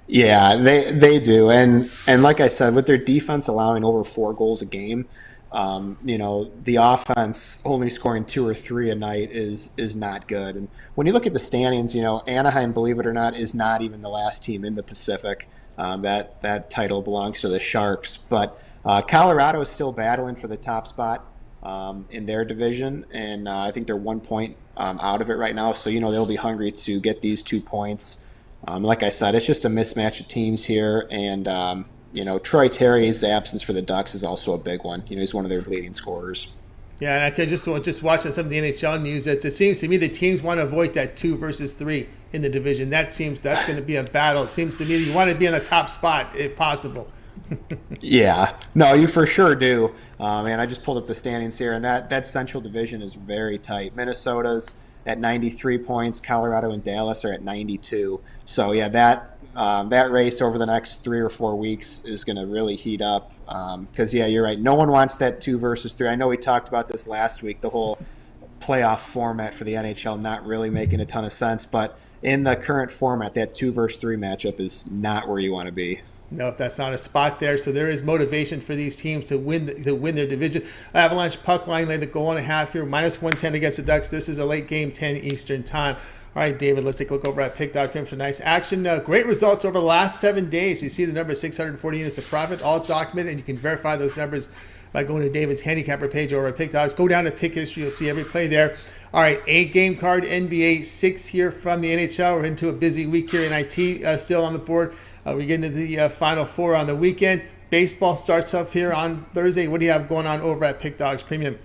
Yeah, they do. And like I said, with their defense allowing over 4 goals a game, the offense only scoring 2 or 3 a night is not good. And when you look at the standings, Anaheim, believe it or not, is not even the last team in the Pacific. That title belongs to the Sharks, but Colorado is still battling for the top spot in their division, and I think they're 1 point out of it right now. So they'll be hungry to get these 2 points. Like I said, it's just a mismatch of teams here, and Troy Terry's absence for the Ducks is also a big one. He's one of their leading scorers. Yeah, and I can just watching some of the NHL news. It seems to me the teams want to avoid that 2 versus 3 in the division. That's going to be a battle. It seems to me you want to be in the top spot if possible. Yeah, no, you for sure do. And I just pulled up the standings here, and that Central Division is very tight. Minnesota's at 93 points. Colorado and Dallas are at 92. So yeah, that race over the next 3 or 4 weeks is going to really heat up. Because you're right. No one wants that 2 versus 3. I know we talked about this last week. The whole playoff format for the NHL not really making a ton of sense, but in the current format, that 2 versus 3 matchup is not where you want to be. No, that's not a spot there. So there is motivation for these teams to win their division. Avalanche puck line laid the goal and a half here, minus 110 against the Ducks. This is a late game, 10 Eastern time. All right, David, let's take a look over at pick.com for nice action. Great results over the last 7 days. You see the number 640 units of profit, all documented, and you can verify those numbers by going to David's handicapper page over at Pick Dogs. Go down to Pick History. You'll see every play there. All right, 8 game card, NBA, 6 here from the NHL. We're into a busy week here in IT still on the board. We get into the Final Four on the weekend. baseball starts up here on Thursday. What do you have going on over at Pick Dogs Premium?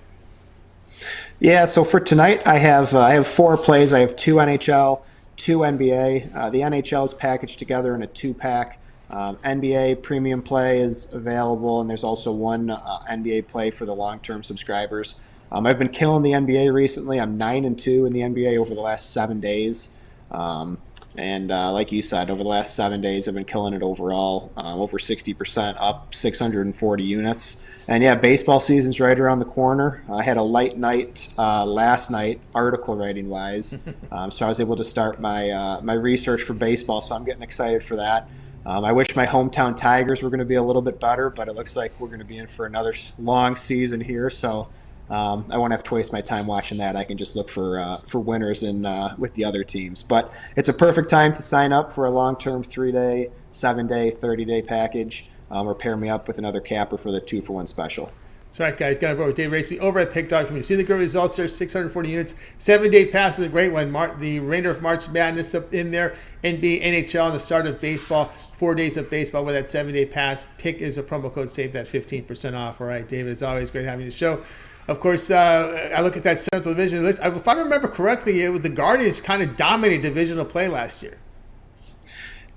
Yeah, so for tonight, I have 4 plays. I have 2 NHL, 2 NBA. The NHL is packaged together in a 2-pack. NBA premium play is available, and there's also 1 NBA play for the long-term subscribers. I've been killing the NBA recently. I'm 9-2 in the NBA over the last 7 days. And like you said, over the last 7 days, I've been killing it overall, over 60%, up 640 units. And yeah, baseball season's right around the corner. I had a light night last night, article writing wise, so I was able to start my my research for baseball. So I'm getting excited for that. I wish my hometown Tigers were going to be a little bit better, but it looks like we're going to be in for another long season here. So I won't have to waste my time watching that. I can just look for winners in with the other teams. But it's a perfect time to sign up for a long-term 3-day, 7-day, 30-day package, or pair me up with another capper for the 2-for-1 special. That's right, guys. Got to go with Dave Racey over at Pick Dogs. When you see the great results there, 640 units. 7-day pass is a great one. The remainder of March Madness up in there. NBA, NHL, and the start of baseball. 4 days of baseball with that 7-day pass. Pick is a promo code. Save that 15% off. All right, David, it's always great having you on the show. Of course, I look at that Central Division list. If I remember correctly, the Guardians kind of dominated divisional play last year.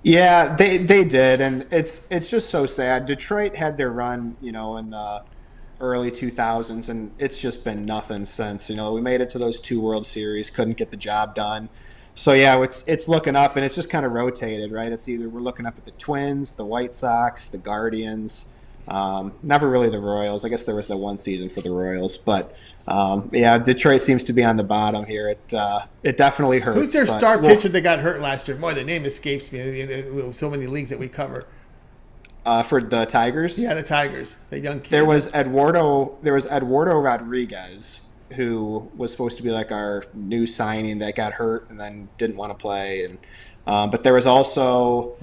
Yeah, they did, and it's just so sad. Detroit had their run, in the early 2000s, and it's just been nothing since. We made it to those 2 World Series, couldn't get the job done. So yeah, it's looking up, and it's just kind of rotated, right? It's either we're looking up at the Twins, the White Sox, the Guardians. Never really the Royals. I guess there was that one season for the Royals, but yeah, Detroit seems to be on the bottom here. It definitely hurts. Who's their star pitcher that got hurt last year? Boy, the name escapes me. So many leagues that we cover. For the Tigers? Yeah, the Tigers. The young kid. There was Eduardo Rodriguez, who was supposed to be like our new signing that got hurt and then didn't want to play. And but there was also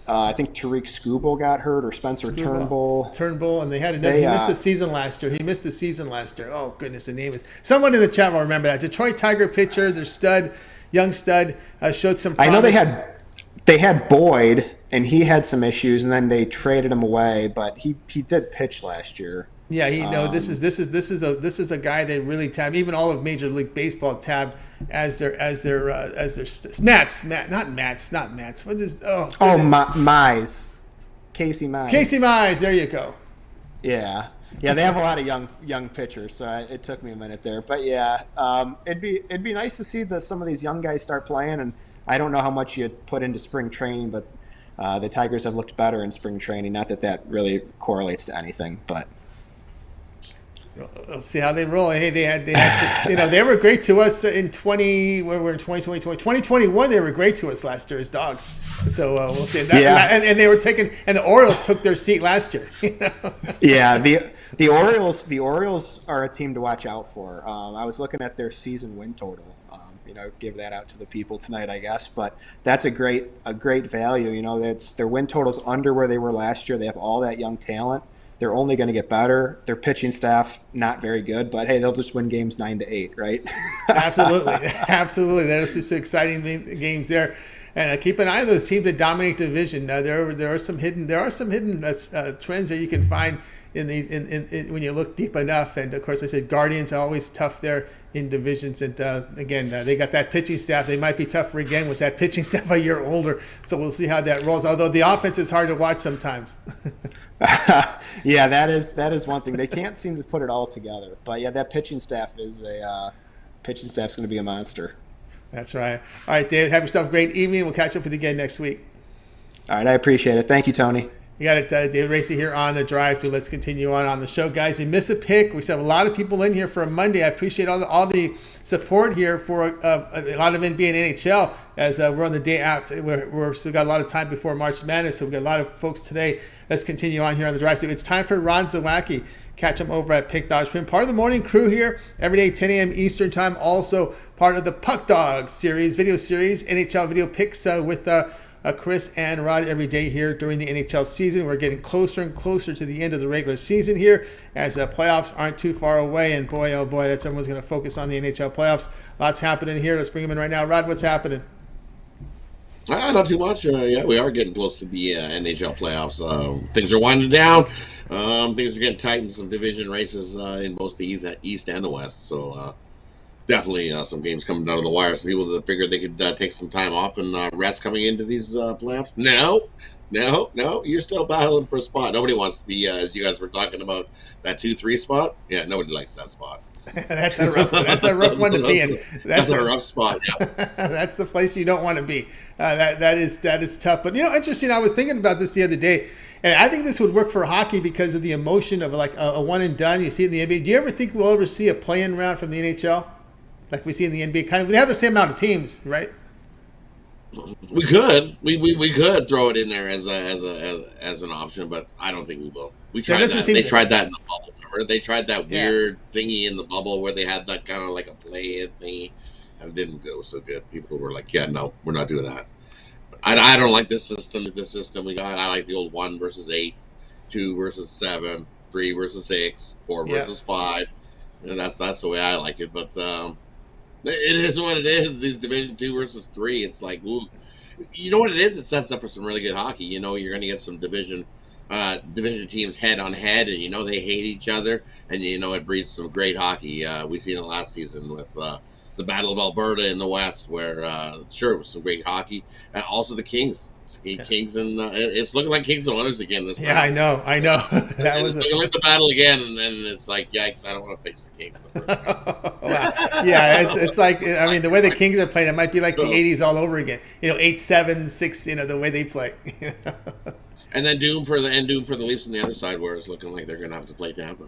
I think Tariq Skubal got hurt, or Spencer Turnbull, and they had another. He missed the season last year. Oh goodness, the name is someone in the chat will remember that. Detroit Tiger pitcher, their young stud, showed some promise. I know they had Boyd, and he had some issues, and then they traded him away, but he did pitch last year. Yeah, this is a guy they really tabbed. Even all of Major League Baseball tabbed as their Mats. What is Mize, Casey Mize. Casey Mize. There you go. Yeah, they have a lot of young pitchers, so it took me a minute there, but yeah, it'd be nice to see some of these young guys start playing. And I don't know how much you put into spring training, but the Tigers have looked better in spring training. Not that really correlates to anything, but. Let's see how they roll. Hey, they had they were great to us in 2021. They were great to us last year as Dogs. So we'll see. And they were and the Orioles took their seat last year. Yeah, the Orioles are a team to watch out for. I was looking at their season win total. Give that out to the people tonight, I guess. But that's a great value. Their win total's under where they were last year. They have all that young talent. They're only going to get better. Their pitching staff, not very good, but hey, they'll just win games 9-8, right? Absolutely. There's some exciting games there, and keep an eye on those teams that dominate the division. There are some hidden trends that you can find in when you look deep enough. And of course, I said Guardians are always tough there in divisions, and again, they got that pitching staff. They might be tougher again with that pitching staff a year older. So we'll see how that rolls. Although the offense is hard to watch sometimes. Yeah, that is one thing. They can't seem to put it all together. But yeah, that pitching staff's going to be a monster. That's right. All right, David, have yourself a great evening. We'll catch up with you again next week. All right, I appreciate it. Thank you, Tony. You got it, David Racey here on the drive-thru. Let's continue on the show, guys. You miss a pick. We still have a lot of people in here for a Monday. I appreciate all the support here for a lot of NBA and NHL as we're on the day after. We're still got a lot of time before March Madness, so we've got a lot of folks today. Let's continue on here on the drive-thru. It's time for Ron Zawacky. Catch him over at Pick Dogs. Part of the morning crew here every day, 10 a.m. Eastern time. Also part of the Puck Dogs video series, NHL video picks with Chris and Rod every day here during the NHL season. We're getting closer and closer to the end of the regular season here as playoffs aren't too far away. And boy, oh boy, that's everyone's going to focus on the NHL playoffs. Lots happening here. Let's bring them in right now. Rod, what's happening? Not too much. Yeah, we are getting close to the NHL playoffs. Things are winding down. Things are getting tight in some division races in both the East and the West. So definitely some games coming down to the wire. Some people that figured they could take some time off and rest coming into these playoffs. No, you're still battling for a spot. Nobody wants to be, as you guys were talking about, that 2-3 spot. Yeah, nobody likes that spot. That's a rough one to be in. That's a rough spot. Yeah. That's the place you don't want to be. That is tough. But interesting. I was thinking about this the other day, and I think this would work for hockey because of the emotion of like a one and done. You see it in the NBA. Do you ever think we'll ever see a play-in round from the NHL, like we see in the NBA? Kind of, they have the same amount of teams, right? We could, we could throw it in there as an option, but I don't think we will. We tried that. They tried that in the bubble. Remember, they tried that weird thingy in the bubble where they had that kind of like a play-in thingy, and it didn't go so good. People were like, "Yeah, no, we're not doing that." I don't like this system. The system we got, I like the old 1 versus 8, 2 versus 7, 3 versus 6, 4 versus 5, and that's the way I like it. But it is what it is. These Division 2 versus 3. It's like, ooh, you know what it is? It sets up for some really good hockey. You're going to get some division teams head on head, and they hate each other, and it breeds some great hockey. We seen it last season with the Battle of Alberta in the West, where sure, it was some great hockey, and also the Kings. Kings and it's looking like Kings and Oilers again this time. Yeah, I know. That was looking like the battle again, and it's like, yikes! I don't want to face the Kings. Yeah, it's like, the way the Kings are playing, it might be like the '80s all over again. 8-7, 6. The way they play. And then doom for the Leafs on the other side, where it's looking like they're going to have to play Tampa.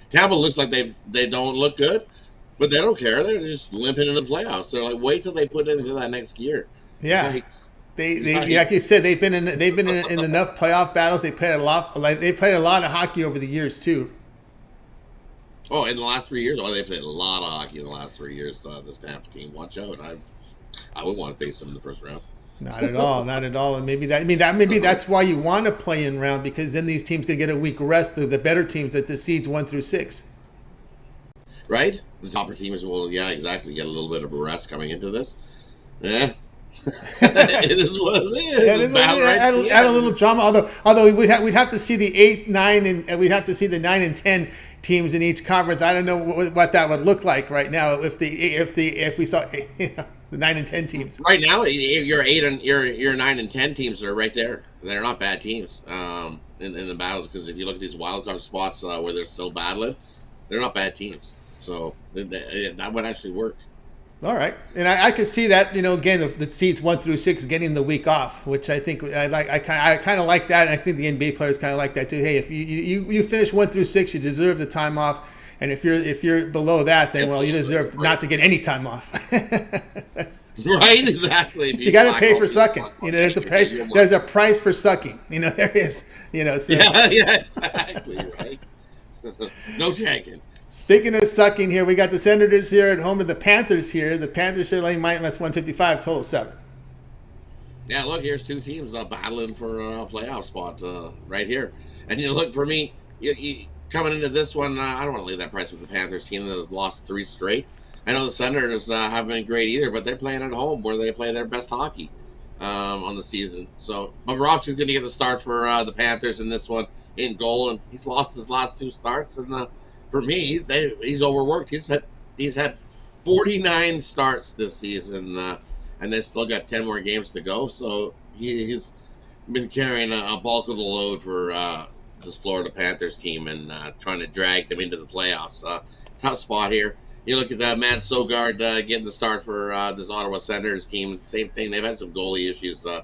Tampa looks like they don't look good, but they don't care. They're just limping in the playoffs. They're like, wait till they put it into that next year. Yeah, they like you said, they've been in enough playoff battles. They played a lot. They played a lot of hockey over the years too. Oh, in the last 3 years, they played a lot of hockey in the last 3 years. This Tampa team, watch out! I would want to face them in the first round. Not at all. And maybe that's why you want to play in round, because then these teams could get a week rest. The better teams at the seeds 1 through 6. Right? The topper teams will, exactly, get a little bit of a rest coming into this. Yeah. It is what it is. Add a little drama. Although we'd have to see the 8, 9, and we'd have to see the 9 and 10 teams in each conference. I don't know what that would look like right now if we saw the 9 and 10 teams. Right now, your 8 and your 9 and 10 teams are right there. They're not bad teams in the battles, because if you look at these wild card spots where they're still battling, they're not bad teams. So that would actually work. All right, and I could see that, again, the seeds 1 through 6 getting the week off, which I think I like. I kind of like that, and I think the NBA players kind of like that too. Hey, if you finish 1 through 6, you deserve the time off, and if you're below that, then you deserve not to get any Not right, exactly. You got to pay for sucking. There's a price. There's a price for sucking. There is. So. Yeah, exactly. Right. No taking. Speaking of sucking here, we got the Senators here at home with the Panthers here. The Panthers are laying minus 155, total 7. Yeah, look, here's two teams battling for a playoff spot right here. And look, for me, you coming into this one, I don't want to leave that price with the Panthers team that has lost 3 straight. I know the Senators haven't been great either, but they're playing at home where they play their best hockey on the season. So Bobrovsky's going to get the start for the Panthers in this one in goal, and he's lost his last 2 starts. And for me, he's overworked. He's had 49 starts this season, and they still got 10 more games to go. So he's been carrying a bulk of the load for this Florida Panthers team and trying to drag them into the playoffs. Tough spot here. You look at Matt Sogard getting the start for this Ottawa Senators team. Same thing. They've had some goalie issues of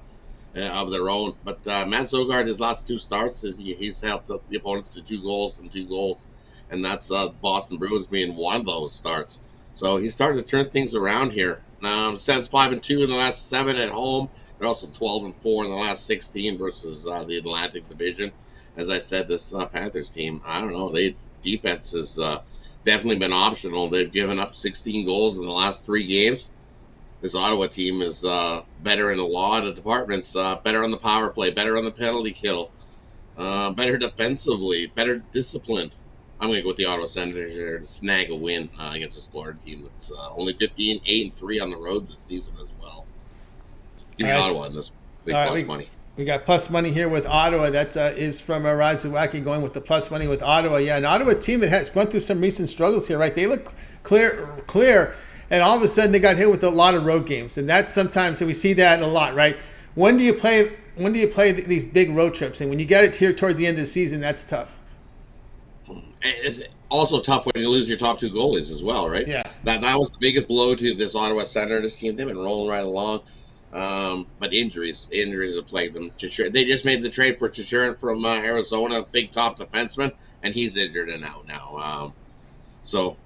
their own. But Matt Sogard, his last 2 starts, he's helped the opponents to 2 goals and 2 goals. And that's Boston Bruins being one of those starts. So he's starting to turn things around here. Sens 5-2 in the last 7 at home. They're also 12-4 in the last 16 versus the Atlantic Division. As I said, this Panthers team, I don't know. Defense has definitely been optional. They've given up 16 goals in the last 3 games. This Ottawa team is better in a lot of departments. Better on the power play, better on the penalty kill, better defensively, better disciplined. I'm going to go with the Ottawa Senators here to snag a win against this Florida team that's only 15-8-3 on the road this season as well. Give me Ottawa in this big plus money. We got plus money here with Ottawa. That is from Rod Zawacky going with the plus money with Ottawa. Yeah, an Ottawa team that has gone through some recent struggles here, right? They look clear, and all of a sudden they got hit with a lot of road games, and that sometimes we see that a lot, right? When do you play these big road trips? And when you get it here toward the end of the season, that's tough. It's also tough when you lose your top two goalies as well, right? Yeah. That was the biggest blow to this Ottawa Senators team. They've been rolling right along. But injuries have plagued them. They just made the trade for Chichurin from Arizona, big top defenseman, and he's injured and out now. So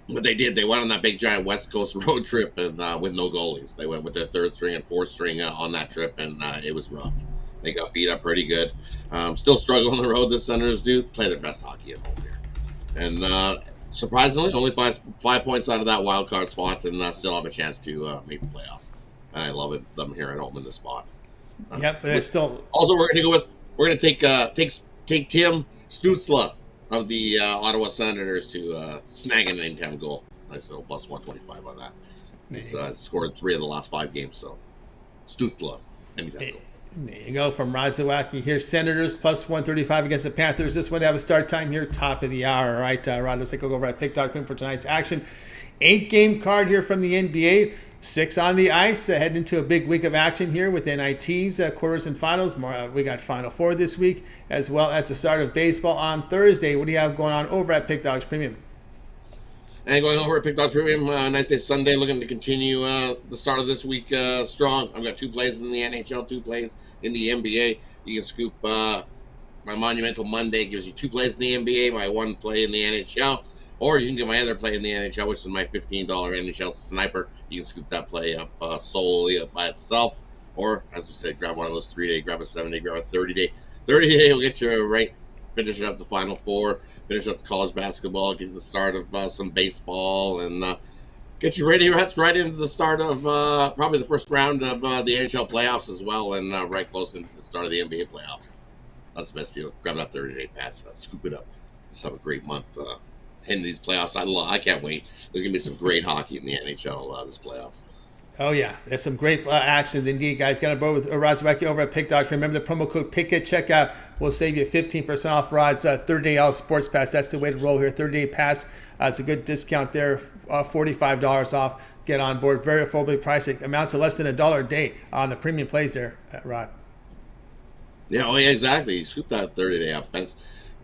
what they did, they went on that big giant West Coast road trip and with no goalies. They went with their third string and fourth string on that trip, and it was rough. They got beat up pretty good. Still struggle on the road. The Senators do play their best hockey at home here, and surprisingly, only five points out of that wild card spot, and still have a chance to make the playoffs. And I love them here at home in this spot. Yep, but it's still. Also, we're going to take Tim Stützle of the Ottawa Senators to snag an anytime goal. Nice little plus 125 on that. He's scored 3 of the last 5 games, so Stützle anytime goal. There you go from Rod Zawacky here. Senators plus 135 against the Panthers. This one have a start time here, top of the hour. All right, Rod, let's take a look over at pick.com for tonight's action. 8-game card here from the NBA. 6 on the ice, heading into a big week of action here with NITs, quarters and finals. We got Final Four this week, as well as the start of baseball on Thursday. What do you have going on over at Pick Dogs Premium? And going over at Pick Dogs Premium, nice day Sunday, looking to continue the start of this week strong. I've got 2 plays in the NHL, 2 plays in the NBA. You can scoop my Monumental Monday, gives you 2 plays in the NBA, my 1 play in the NHL. Or you can get my other play in the NHL, which is my $15 NHL Sniper. You can scoop that play up solely up by itself. Or, as we said, grab one of those 3-day, grab a 7-day, grab a 30-day. 30-day will get you right, finish up the Final Four, finish up the college basketball, get the start of some baseball, and get you ready right into the start of probably the first round of the NHL playoffs as well, and right close into the start of the NBA playoffs. That's the best deal. Grab that 30-day pass, scoop it up. Let's have a great month. In these playoffs, I can't wait. There's gonna be some great hockey in the NHL this playoffs. Oh yeah, there's some great actions indeed, guys. Got a board with Rod Zawacky over at Pick Dogs. Remember the promo code PICK at checkout will save you 15% off Rod's 30-day Al Sports Pass. That's the way to roll here. 30-day pass. It's a good discount there. $45 off. Get on board. Very affordably priced. It amounts to less than $1 a day on the premium plays there, Rod. Yeah, oh yeah, exactly. You scoop that 30-day up. That's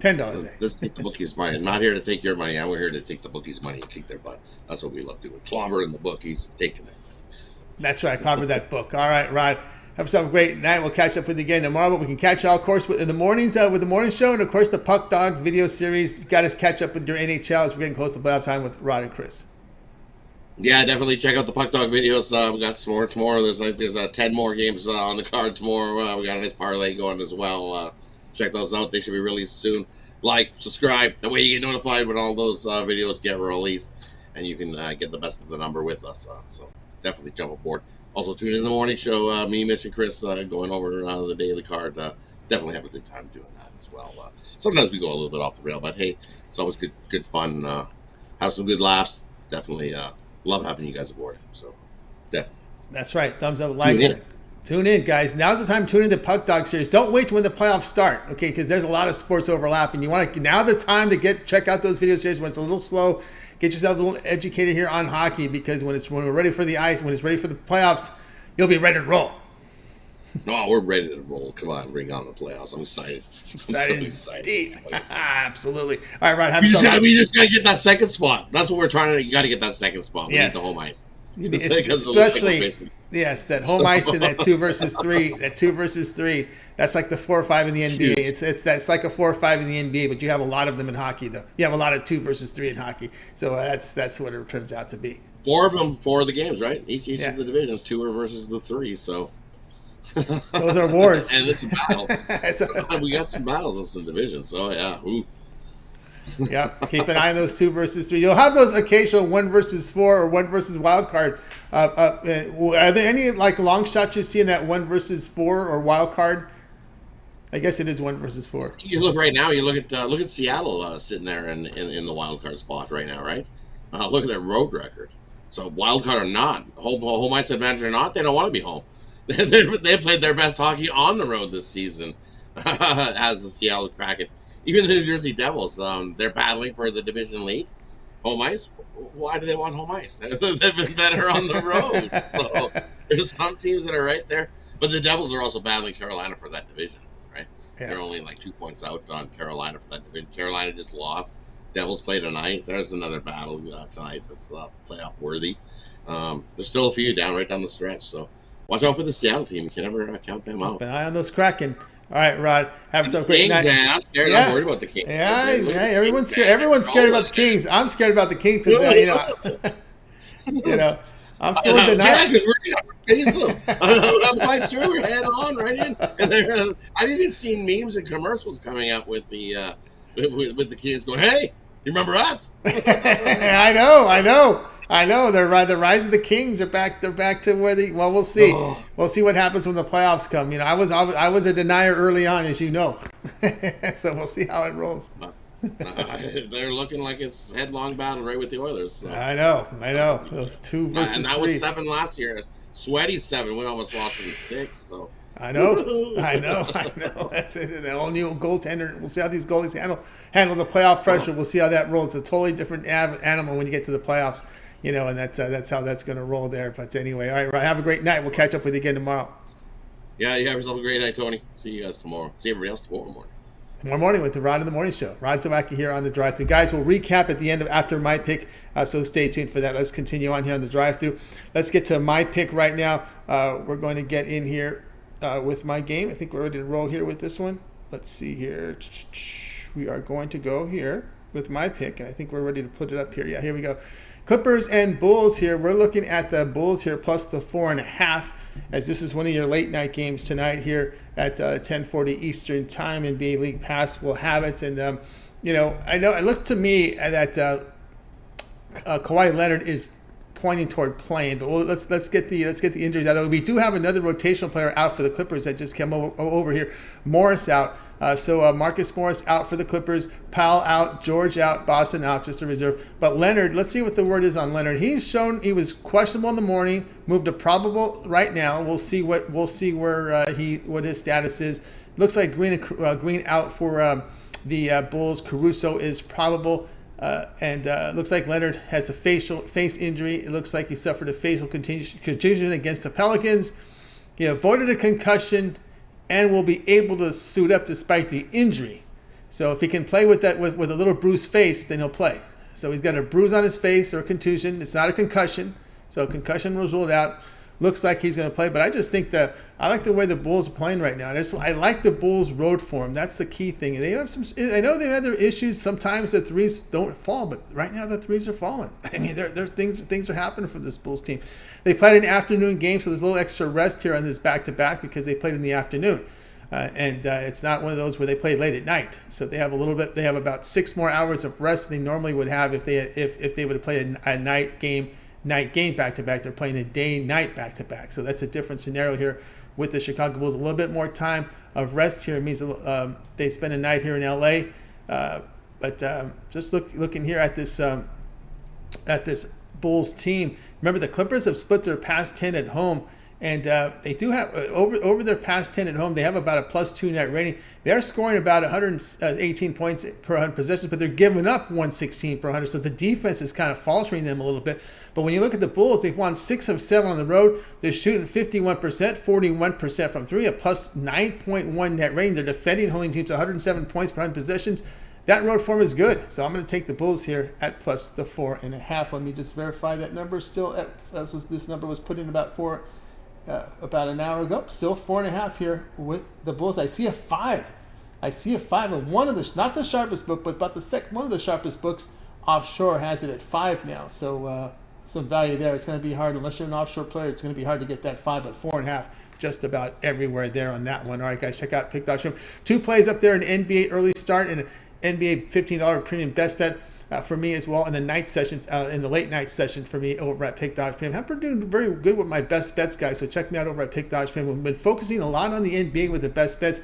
$10 a day. Let's take the bookies' money. I'm not here to take your money. I'm here to take the bookies' money and kick their butt. That's what we love doing. Clobbering the bookies, taking it. That's right. Clobber that book. All right, Rod. Have yourself a great night. We'll catch up with you again tomorrow. But we can catch you all, of course, in the mornings with the morning show. And, of course, the Puck Dog video series. Got us catch up with your NHL as we're getting close to playoff time with Rod and Chris. Yeah, definitely check out the Puck Dog videos. We got some more tomorrow. There's 10 more games on the card tomorrow. We got a nice parlay going as well. Check those out. They should be released soon. Like, subscribe. That way you get notified when all those videos get released, and you can get the best of the number with us. So definitely jump aboard. Also tune in the morning show. Me, Mitch, and Chris going over the daily card. Definitely have a good time doing that as well. Sometimes we go a little bit off the rail, but hey, it's always good fun. Have some good laughs. Definitely love having you guys aboard. So definitely. That's right. Thumbs up, likes. Tune in, guys. Now's the time to tune in the Puck Dog series. Don't wait when the playoffs start, okay? Because there's a lot of sports overlap, and you want to. Now the time to check out those video series when it's a little slow. Get yourself a little educated here on hockey, because when we're ready for the ice, when it's ready for the playoffs, you'll be ready to roll. Oh, we're ready to roll. Come on, bring on the playoffs. I'm excited. Excited. Absolutely. All right, Rod. We just got to get that second spot. That's what we're trying to. You got to get that second spot. We need the home ice. Especially, yes, that home ice in that 2 versus 3. That 2 versus 3. That's like the 4 or 5 in the NBA. That's like a 4 or 5 in the NBA, but you have a lot of them in hockey, though. You have a lot of 2 versus 3 in hockey, so that's what it turns out to be. 4 of them, 4 of the games, right? Each of the divisions, 2 are versus the 3. So those are wars, and it's a battle. We got some battles in some divisions, so yeah. Ooh. Yeah, keep an eye on those 2 versus 3. You'll have those occasional 1 versus 4 or 1 versus wild card. Are there any like long shots you see in that 1 versus 4 or wild card? I guess it is 1 versus 4. You look right now. You look at Seattle sitting there in the wild card spot right now, right? Look at their road record. So wild card or not, home ice advantage or not, they don't want to be home. They played their best hockey on the road this season as the Seattle Kraken. Even the New Jersey Devils, they're battling for the division lead. Home ice. Why do they want home ice? They've been better on the road. So there's some teams that are right there, but the Devils are also battling Carolina for that division. Yeah. They're only like 2 points out on Carolina for that division. Carolina just lost. Devils play tonight. There's another battle tonight that's playoff worthy. There's still a few right down the stretch. So watch out for the Seattle team. You can never count them out. Keep an eye on those Kraken. All right, Rod. Have some great night. Man, I'm scared. Yeah. I'm worried about the Kings. Yeah, everyone's scared. Everyone's scared about the Kings. I'm scared about the Kings because I'm still in denial. Yeah, because we're going to face them. I'm quite sure we're head on right in. And I've even seen memes and commercials coming up with the kids going, "Hey, you remember us?" I know. They're the rise of the Kings. They're back to where they. Well, we'll see. We'll see what happens when the playoffs come. I was a denier early on, as you know. So we'll see how it rolls. They're looking like it's headlong battle right with the Oilers. So. I know. Those 2 versus 3. And that was 7 last year. Sweaty 7. We almost lost in 6. So. I know. That's it. An all-new goaltender. We'll see how these goalies handle the playoff pressure. We'll see how that rolls. It's a totally different animal when you get to the playoffs. And that's how that's going to roll there. But anyway, all right, Ryan, have a great night. We'll catch up with you again tomorrow. Yeah, you have yourself a great night, Tony. See you guys tomorrow. See everybody else tomorrow morning. Tomorrow morning with the Rod in the Morning Show. Rod Zawacky here on the drive-thru. Guys, we'll recap at the end of after my pick, so stay tuned for that. Let's continue on here on the drive-thru. Let's get to my pick right now. We're going to get in here with my game. I think we're ready to roll here with this one. Let's see here. We are going to go here with my pick, and I think we're ready to put it up here. Yeah, here we go. Clippers and Bulls here. We're looking at the Bulls here plus the 4.5, as this is one of your late night games tonight here at 10:40 Eastern Time. NBA League Pass will have it, and I know it looked to me that Kawhi Leonard is pointing toward playing, but let's get the injuries out of the way. We do have another rotational player out for the Clippers that just came over here. Morris out. So Marcus Morris out for the Clippers, Powell out, George out, Boston out, just a reserve. But Leonard, let's see what the word is on Leonard. He's shown he was questionable in the morning, moved to probable right now. We'll see where what his status is. Looks like Green out for the Bulls. Caruso is probable. And looks like Leonard has a face injury. It looks like he suffered a facial contusion against the Pelicans. He avoided a concussion and will be able to suit up despite the injury. So if he can play with that with a little bruised face, then he'll play. So he's got a bruise on his face or a contusion. It's not a concussion. So concussion was ruled out. Looks like he's going to play, but I just think that I like the way the Bulls are playing right now. I like the Bulls' road form. That's the key thing. They have some. I know they have their issues. Sometimes the threes don't fall, but right now the threes are falling. I mean, things are happening for this Bulls team. They played an afternoon game, so there's a little extra rest here on this back-to-back because they played in the afternoon, and it's not one of those where they played late at night. So they have a little bit. They have about 6 more hours of rest than they normally would have if they would have played a night game back-to-back. They're playing a day-night back-to-back. So that's a different scenario here with the Chicago Bulls. A little bit more time of rest here. It means they spend a night here in L.A. But just looking here at this Bulls team. Remember, the Clippers have split their past 10 at home, and they do have over their past 10 at home. They have about a +2 net rating. They're scoring about 118 points per 100 possessions, but they're giving up 116 per 100. So the defense is kind of faltering them a little bit. But when you look at the Bulls, they've won 6 of 7 on the road. They're shooting 51%, 41% from 3, a +9.1 net rating. They're defending, holding teams 107 points per 100 possessions. That road form is good. So I'm going to take the Bulls here at plus the 4.5. Let me just verify that number still at this number was put in about an hour ago. Still 4.5 here with the Bulls. I see a 5. And one of the, not the sharpest book, but about one of the sharpest books offshore has it at 5 now. So some value there. It's going to be hard, unless you're an offshore player, it's going to be hard to get that 5, but 4.5 just about everywhere there on that one. All right, guys, check out pick.com. 2 plays up there, an NBA early start and an NBA $15 premium best bet for me as well in the night sessions, in the late night session for me over at pick.com. I've been doing very good with my best bets, guys, so check me out over at pick.com. We've been focusing a lot on the NBA with the best bets,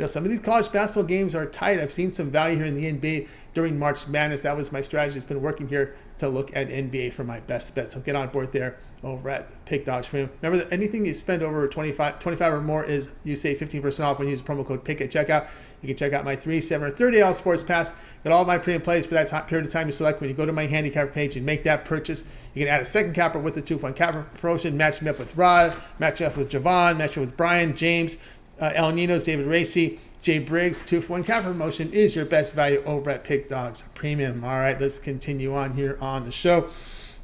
some of these college basketball games are tight. I've seen some value here in the NBA during March Madness. That was my strategy. It's been working here to look at NBA for my best bet. So get on board there over at Pick Dogs. Remember that anything you spend over 25 or more is you save 15% off when you use the promo code PICK at checkout. You can check out my 3, 7, or 30 sports pass. Got all my pre-and plays for that period of time you select. When you go to my handicapper page and make that purchase, you can add a second capper with the 2-point capper promotion. Match me up with Rod, match me up with Jovan, match me with Brian, James, Al Ninos, David Racey, Jay Briggs. 2-for-1 capper promotion is your best value over at Pick Dogs Premium. All right, let's continue on here on the show.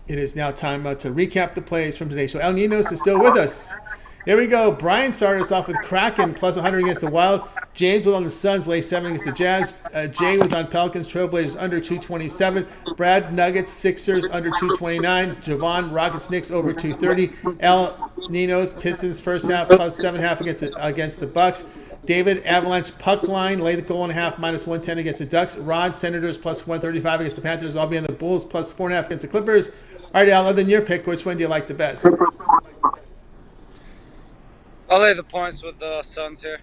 It is now time to recap the plays from today. So Al Ninos is still with us. Here we go. Brian started us off with Kraken plus 100 against the Wild. James was on the Suns, lay 7 against the Jazz. Jay was on Pelicans, Trailblazers under 227. Brad, Nuggets, Sixers under 229. Jovan, Rockets, Knicks over 230. Al Ninos, Pistons first half plus 7.5 against the Bucks. David, Avalanche puck line, lay the goal and a half minus 110 against the Ducks. Rod, Senators plus 135 against the Panthers. I'll be on the Bulls plus 4.5 against the Clippers. All right, Al, other than your pick, which one do you like the best? I'll lay the points with the Suns here.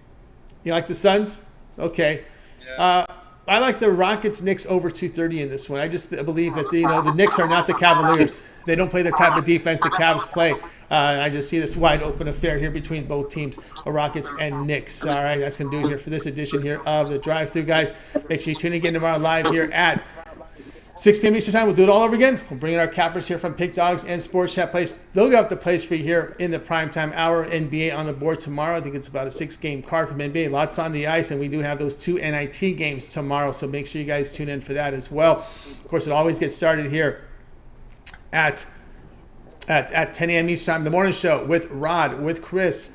You like the Suns? Okay. Yeah. I like the Rockets Knicks over 230 in this one. I just believe that the Knicks are not the Cavaliers. They don't play the type of defense the Cavs play. I just see this wide open affair here between both teams, Rockets and Knicks. All right, that's going to do it here for this edition here of the Drive-Thru, guys. Make sure you tune in again tomorrow live here at 6 p.m. Eastern Time. We'll do it all over again. We'll bring in our cappers here from Pick Dogs and Sports Chat Place. They'll got the place for you here in the primetime hour. NBA on the board tomorrow. I think it's about a 6-game card from NBA. Lots on the ice, and we do have those 2 NIT games tomorrow, so make sure you guys tune in for that as well. Of course, it always gets started here at 10 a.m. Eastern Time, the morning show with Rod, with Chris,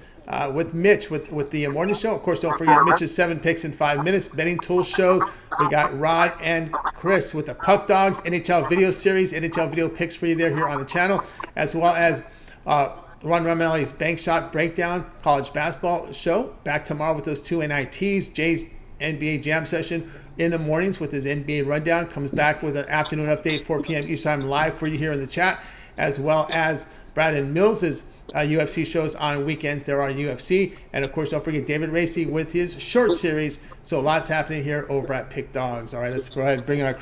with Mitch, with the morning show. Of course, don't forget Mitch's 7 picks in 5 minutes. Betting Tools show. We got Rod and Chris with the Puck Dogs NHL video series, NHL video picks for you there here on the channel, as well as Ron Ramelli's Bank Shot Breakdown college basketball show. Back tomorrow with those 2 NITs. Jay's NBA Jam session in the mornings with his NBA rundown. Comes back with an afternoon update, 4 p.m. Eastern Time live for you here in the chat, as well as Brandon Mills's UFC shows on weekends. There are UFC. And, of course, don't forget David Racey with his short series. So lots happening here over at Pick Dogs. All right, let's go ahead and bring in our